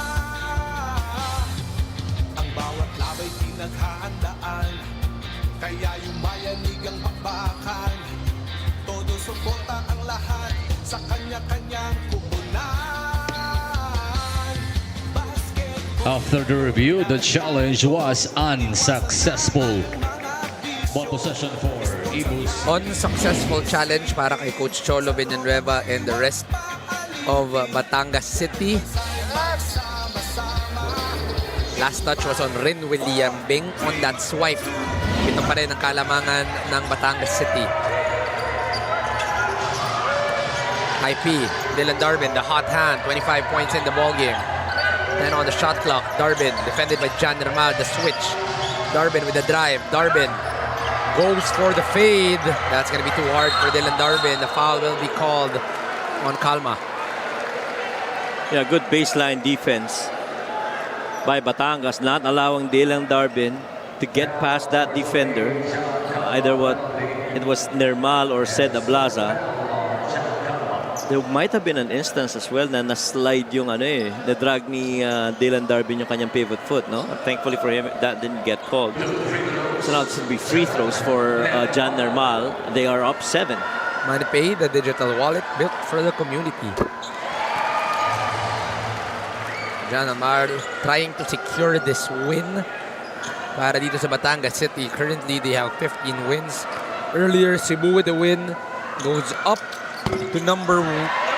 Ang bawat labay pinaghahandaan, kaya yumayanig ang bakbakan. Todo suporta ang lahat sa kanya-kanyang kupunan. After the review, the challenge was unsuccessful. Ball possession for Imus. Unsuccessful challenge para kay Coach Cholo Villanueva and the rest of Batangas City. Last touch was on Rinwil Yambing on that swipe. Ito pa rin ang kalamangan ng Batangas City. IP, Dylan Darbin, the hot hand, 25 points in the ball game. Then on the shot clock, Darbin, defended by Jan Ramal, the switch. Darbin with the drive. Darbin goes for the fade. That's going to be too hard for Dylan Darbin. The foul will be called on Calma. Yeah, good baseline defense by Batangas, not allowing Dylan Darbin to get past that defender. Either what it was Nermal or Sed Ablaza. There might have been an instance as well na na-slide yung na-drag ni Dylan Darbin yung kanyang pivot foot, no? Thankfully for him, that didn't get called. So now it's going to be free throws for Jan Nermal. They are up 7. MoneyPay, the digital wallet built for the community. Jan Amar trying to secure this win para dito sa Batangas City. Currently, they have 15 wins. Earlier, Cebu with the win goes up to number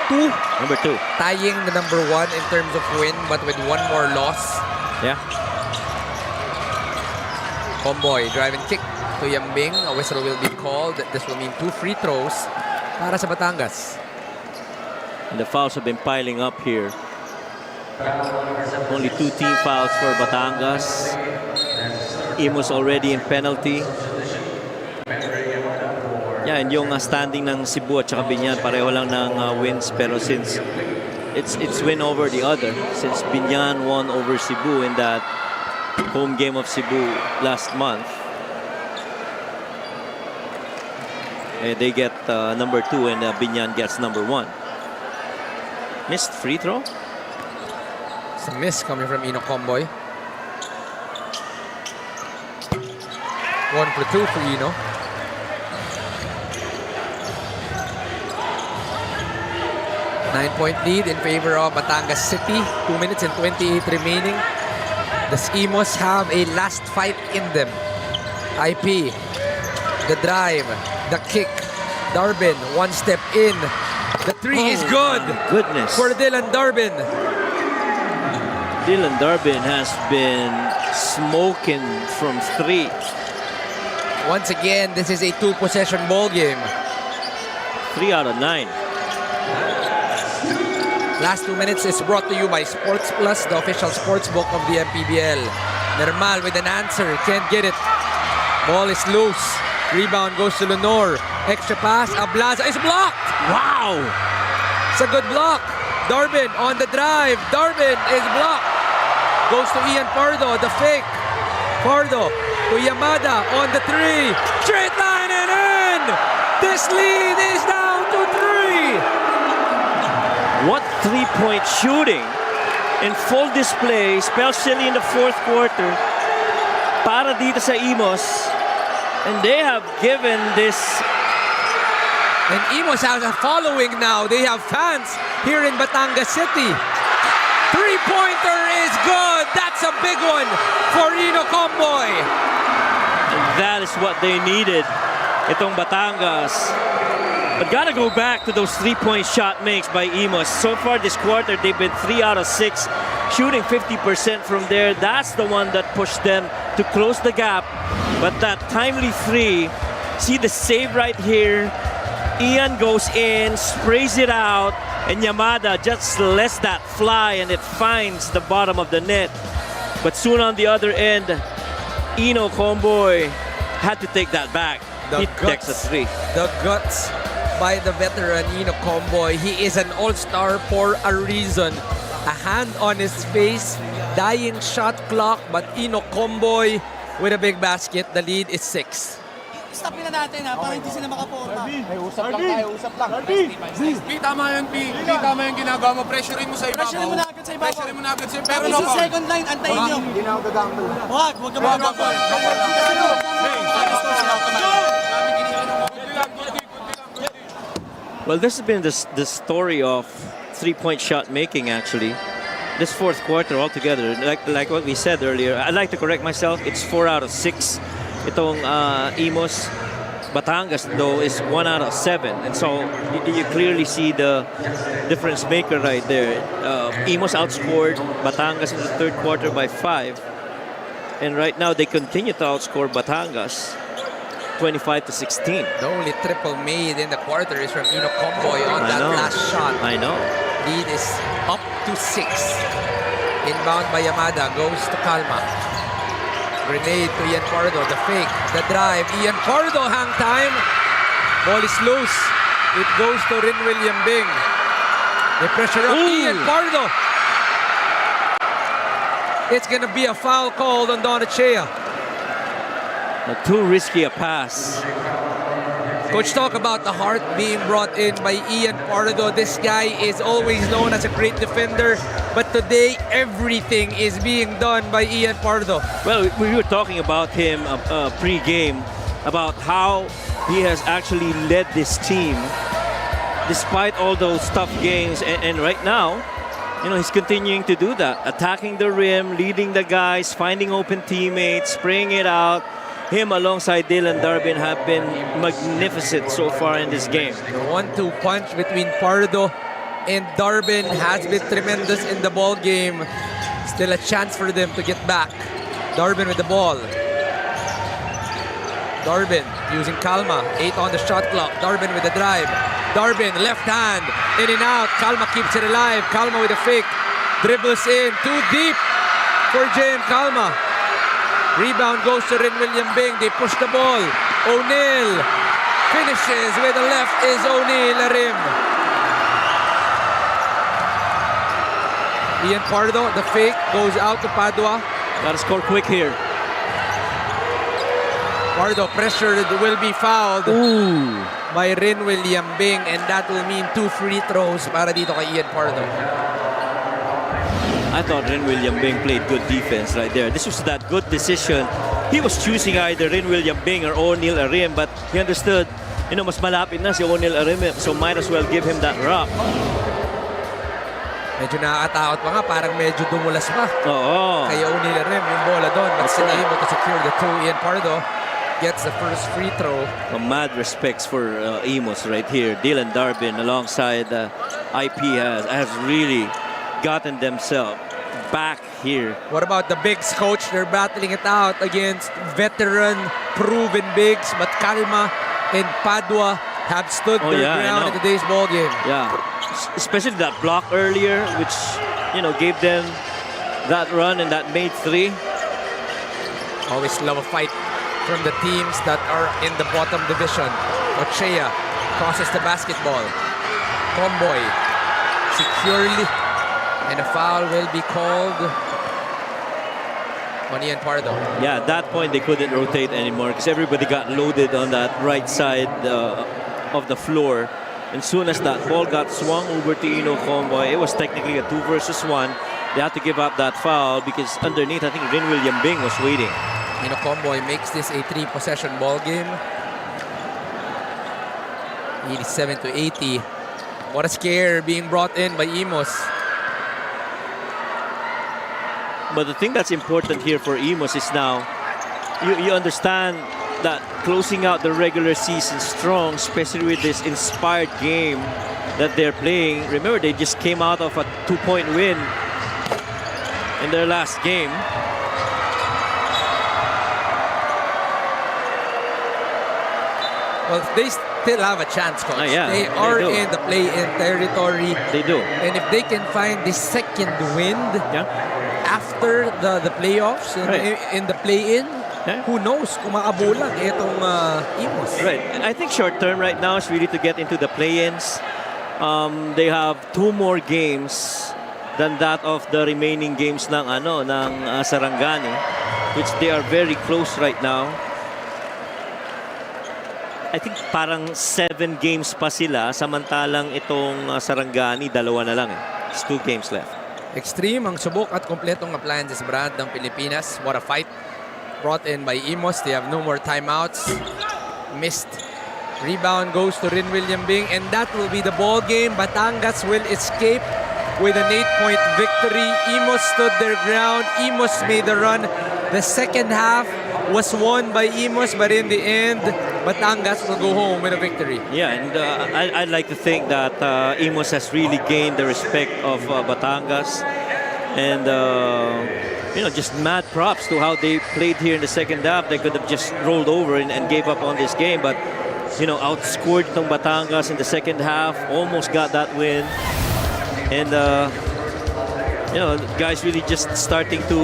2. Number 2. Tying the number 1 in terms of win, but with one more loss. Yeah. Comboy, drive and kick to Yambing. A whistle will be called. This will mean 2 free throws para sa Batangas. And the fouls have been piling up here. Only 2 team fouls for Batangas. Imus already in penalty. Yeah, and yung standing ng Cebu at saka Binyan, pareho lang ng wins. Pero since it's win over the other, since Binyan won over Cebu in that home game of Cebu last month, they get number 2 and Binyan gets number 1. Missed free throw. It's a miss coming from Ino Comboy. 1 for 2 for Ino. Nine-point lead in favor of Batangas City. 2 minutes and 28 remaining. The Imus have a last fight in them. IP, the drive, the kick. Darbin, 1 step in. The 3 is good. Goodness. For Dylan Darbin. Dylan Darbin has been smoking from 3. Once again, this is a 2-possession ball game. 3 out of 9. Last 2 minutes is brought to you by Sports Plus, the official sports book of the MPBL. Nermal with an answer, can't get it. Ball is loose. Rebound goes to Lenore. Extra pass, Ablaza is blocked. Wow! It's a good block. Darbin on the drive. Darbin is blocked. Goes to Ian Pardo, the fake. Pardo to Yamada on the 3. Straight line and in! This lead is down to 3. What 3-point shooting in full display, especially in the 4th quarter, para dito sa Imus. And they have given this. And Imus has a following now. They have fans here in Batangas City. 3-pointer is good. That's a big one for Ino Comboy. And that is what they needed. Itong Batangas. But gotta go back to those 3-point shot makes by Imus. So far this quarter, they've been 3 out of 6, shooting 50% from there. That's the one that pushed them to close the gap. But that timely 3, see the save right here. Ian goes in, sprays it out, and Yamada just lets that fly, and it finds the bottom of the net. But soon on the other end, Ino Comboy had to take that back. He takes a 3. The guts by the veteran Ino Comboy. He is an all-star for a reason. A hand on his face, dying shot clock, but Ino Comboy with a big basket. The lead is 6. Stopin na natin ha, para hindi sila makaporma. Ay, usap lang tayo, usap lang. P, tama yun, P. P, tama yung ginagawa mo. Pressurein mo sa ibabaw. Pressurein mo na agad sa ibabaw. Pressurein mo na agad sa ibabaw. Pero Pero sa second line, antayin nyo. Hindi na ako gagamble. Huwag ka magagamble. Well, this has been the story of 3-point shot making, actually. This 4th quarter altogether, like what we said earlier, I'd like to correct myself. It's 4 out of 6. Itong Imus. Batangas, though, is 1 out of 7. And so you clearly see the difference maker right there. Imus outscored Batangas in the 3rd quarter by 5. And right now, they continue to outscore Batangas 25-16. The only triple made in the quarter is from Ino Comboy on that last shot. I know. Lead is up to 6. Inbound by Yamada, goes to Calma. Grenade to Ian Pardo, the fake, the drive. Ian Pardo, hang time. Ball is loose. It goes to Rin William Bing. They pressure up Ian Pardo. It's gonna be a foul called on Donachea. Too risky a pass Coach, talk about the heart being brought in by Ian Pardo. This guy is always known as a great defender, but today everything is being done by Ian Pardo. Well, we were talking about him pre-game, about how he has actually led this team despite all those tough games. And right now, you know, he's continuing to do that, attacking the rim, leading the guys, finding open teammates, spraying it out. Him alongside Dylan Darbin have been magnificent so far in this game. The 1-2 punch between Pardo and Darbin has been tremendous in the ball game. Still a chance for them to get back. Darbin with the ball. Darbin using Kalma. 8 on the shot clock. Darbin with the drive. Darbin, left hand. In and out. Kalma keeps it alive. Kalma with a fake. Dribbles in. Too deep for J.M. Kalma. Rebound goes to Rin William Bing. They push the ball. O'Neal finishes with the left is O'Neal Arim. Ian Pardo, the fake, goes out to Padua. Gotta score quick here. Pardo pressured, will be fouled by Rin William Bing, and that will mean 2 free throws para dito kay Ian Pardo. I thought Rin William Bing played good defense right there. This was that good decision. He was choosing either Rin William Bing or O'Neal Arim, but he understood, you know, mas malapit na si O'Neal Arim, so might as well give him that rock. Medyo nakakatakot pa nga, parang medyo dumulas pa. Oo. Kaya O'Neal Arim yung bola doon, but still able to secure the 2. Ian Pardo gets the first free throw. Mad respects for Imus right here. Dylan Darbin alongside IP has really gotten themselves back here. What about the bigs, coach? They're battling it out against veteran, proven bigs, but Kalma and Padua have stood their ground in today's ball game. Yeah, especially that block earlier, which, you know, gave them that run and that made 3. Always love a fight from the teams that are in the bottom division. Ochea crosses the basketball. Tomboy securely, and a foul will be called on Ian Pardo. Yeah, at that point they couldn't rotate anymore because everybody got loaded on that right side of the floor. And soon as that ball got swung over to Ino Comboy, it was technically a 2 versus 1. They had to give up that foul because underneath, I think Rin William Bing was waiting. Ino Comboy makes this a 3-possession ball game. 87-80. What a scare being brought in by Imus. But the thing that's important here for Imus is now, you understand that closing out the regular season strong, especially with this inspired game that they're playing. Remember, they just came out of a 2-point win in their last game. Well, they still have a chance, coach. Yeah, they are in the play-in territory. They do. And if they can find the second wind after the playoffs in the play-in, who knows kung makabulang itong Imus. Right. And I think short term right now is really to get into the play-ins. They have 2 more games than that of the remaining games ng Sarangani, which they are very close right now. I think parang 7 games pa sila, samantalang itong Sarangani, 2 na lang eh. It's 2 games left. Extreme ang subok at kompletong appliances brand ng Pilipinas. What a fight. Brought in by Imus. They have no more timeouts. Missed. Rebound goes to Rin William Bing, and that will be the ball game. Batangas will escape with an 8-point victory. Imus stood their ground. Imus made the run. The second half was won by Imus, but in the end, Batangas will go home with a victory. Yeah, and I'd like to think that Imus has really gained the respect of Batangas. And, you know, just mad props to how they played here in the second half. They could have just rolled over and gave up on this game. But, you know, outscored itong Batangas in the second half. Almost got that win. And, you know, guys really just starting to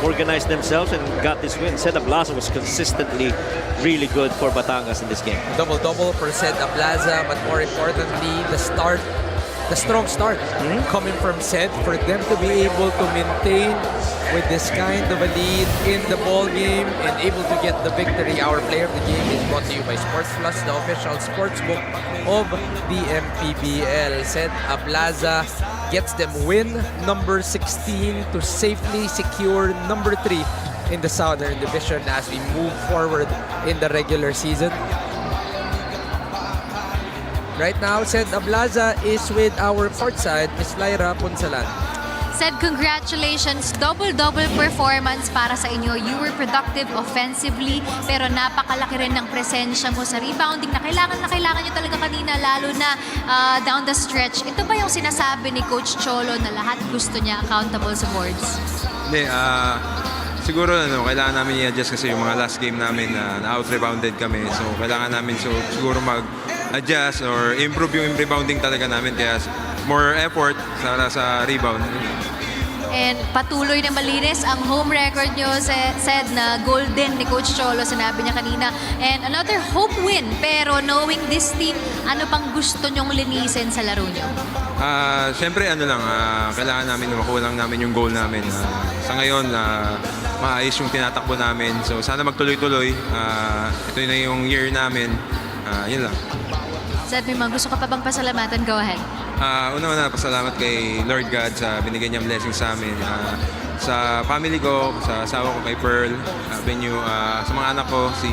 organize themselves and got this win. Seda Plaza was consistently really good for Batangas in this game. Double-double for Seda Plaza, but more importantly, the strong start coming from Sed for them to be able to maintain with this kind of a lead in the ball game and able to get the victory. Our player of the game is brought to you by Sports Plus, the official sports book of the MPBL. Said Ablaza gets them win number 16 to safely secure number 3 in the Southern Division as we move forward in the regular season. Right now, said Ablaza is with our courtside, Miss Lyra Punsalan. Said congratulations, double-double performance para sa inyo. You were productive offensively, pero napakalaki rin ng presensya mo sa rebounding na kailangan nyo talaga kanina, lalo na down the stretch. Ito ba yung sinasabi ni Coach Cholo na lahat gusto niya accountable sa boards? Hindi, siguro kailangan namin i-adjust kasi yung mga last game namin na out-rebounded kami. So, kailangan namin siguro mag-adjust or improve yung rebounding talaga namin. Kaya more effort sa rebound. And patuloy na malinis ang home record nyo, said na golden ni Coach Cholo, sinabi niya kanina. And another hope win, pero knowing this team, ano pang gusto nyong linisin sa laro nyo? Siyempre, kailangan namin makuha lang namin yung goal namin. Sa ngayon, maayos yung tinatakbo namin. So, sana magtuloy-tuloy. Ito na yung year namin. Yun lang. Said, may mga gusto ka pa bang pasalamatan? Go ahead. Una-una, pasalamat kay Lord God sa binigay niyang blessing sa amin. Sa family ko, sa asawa ko kay Pearl, sa mga anak ko, si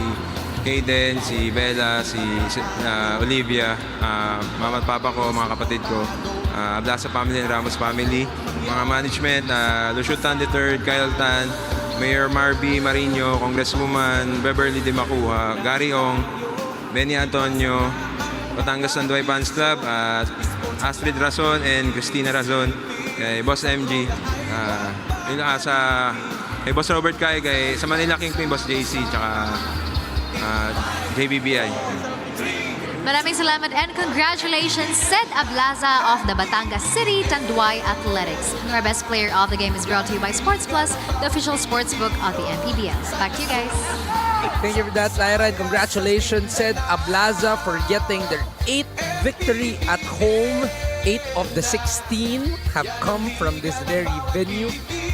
Kaden, si Bella, si Olivia, mama at papa ko, mga kapatid ko, Ablaza family and Ramos family, mga management, Luciutan III, Kyle Tan, Mayor Marby Marino, Congresswoman Beverly De Macua, Gary Ong, Benny Antonio, Batangas Sanduay Fans Club, Astrid Razon and Christina Razon, kay Boss MG, kay Boss Robert Kai, sa Manila Kingpin, Boss JC, tsaka JBBI. Maraming salamat and congratulations, said Ablaza of the Batangas City Tanduay Athletics. Our best player of the game is brought to you by Sports Plus, the official sports book of the MPBL. Back to you guys. Thank you for that, Lyra, and congratulations, said Ablaza, for getting their 8th victory at home. 8 of the 16 have come from this very venue,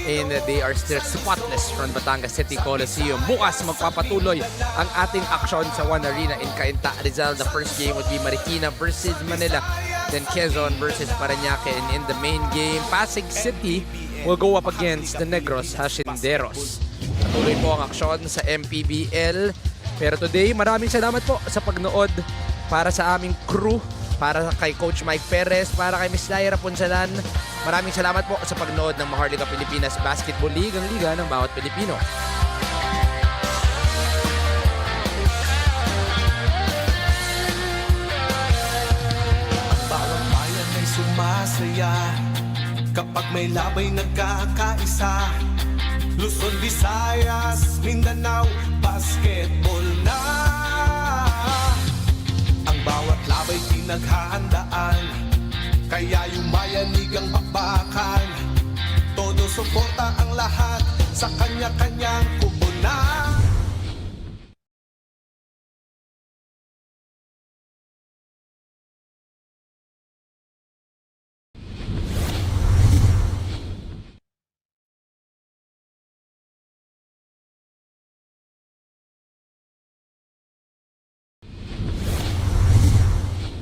and they are still spotless from Batangas City Coliseum. Bukas magpapatuloy ang ating aksyon sa One Arena in Cainta, Rizal. The first game would be Marikina versus Manila, then Quezon versus Parañaque, and in the main game, Pasig City will go up against the Negros Hacienderos. Patuloy po ang aksyon sa MPBL. Pero today, maraming salamat po sa pagnood para sa aming crew, para kay Coach Mike Perez, para kay Miss Lyra Punsalan. Maraming salamat po sa pagnood ng Maharlika Pilipinas Basketball League, ang liga ng bawat Pilipino. Ang bawat bayan ay sumasaya kapag may labay nagkakaisa. Luzon, Visayas, Mindanao, basketball na. Ang bawat labay pinaghahandaan, kaya yumayanig ang bakbakan. Todo suporta ang lahat sa kanya-kanyang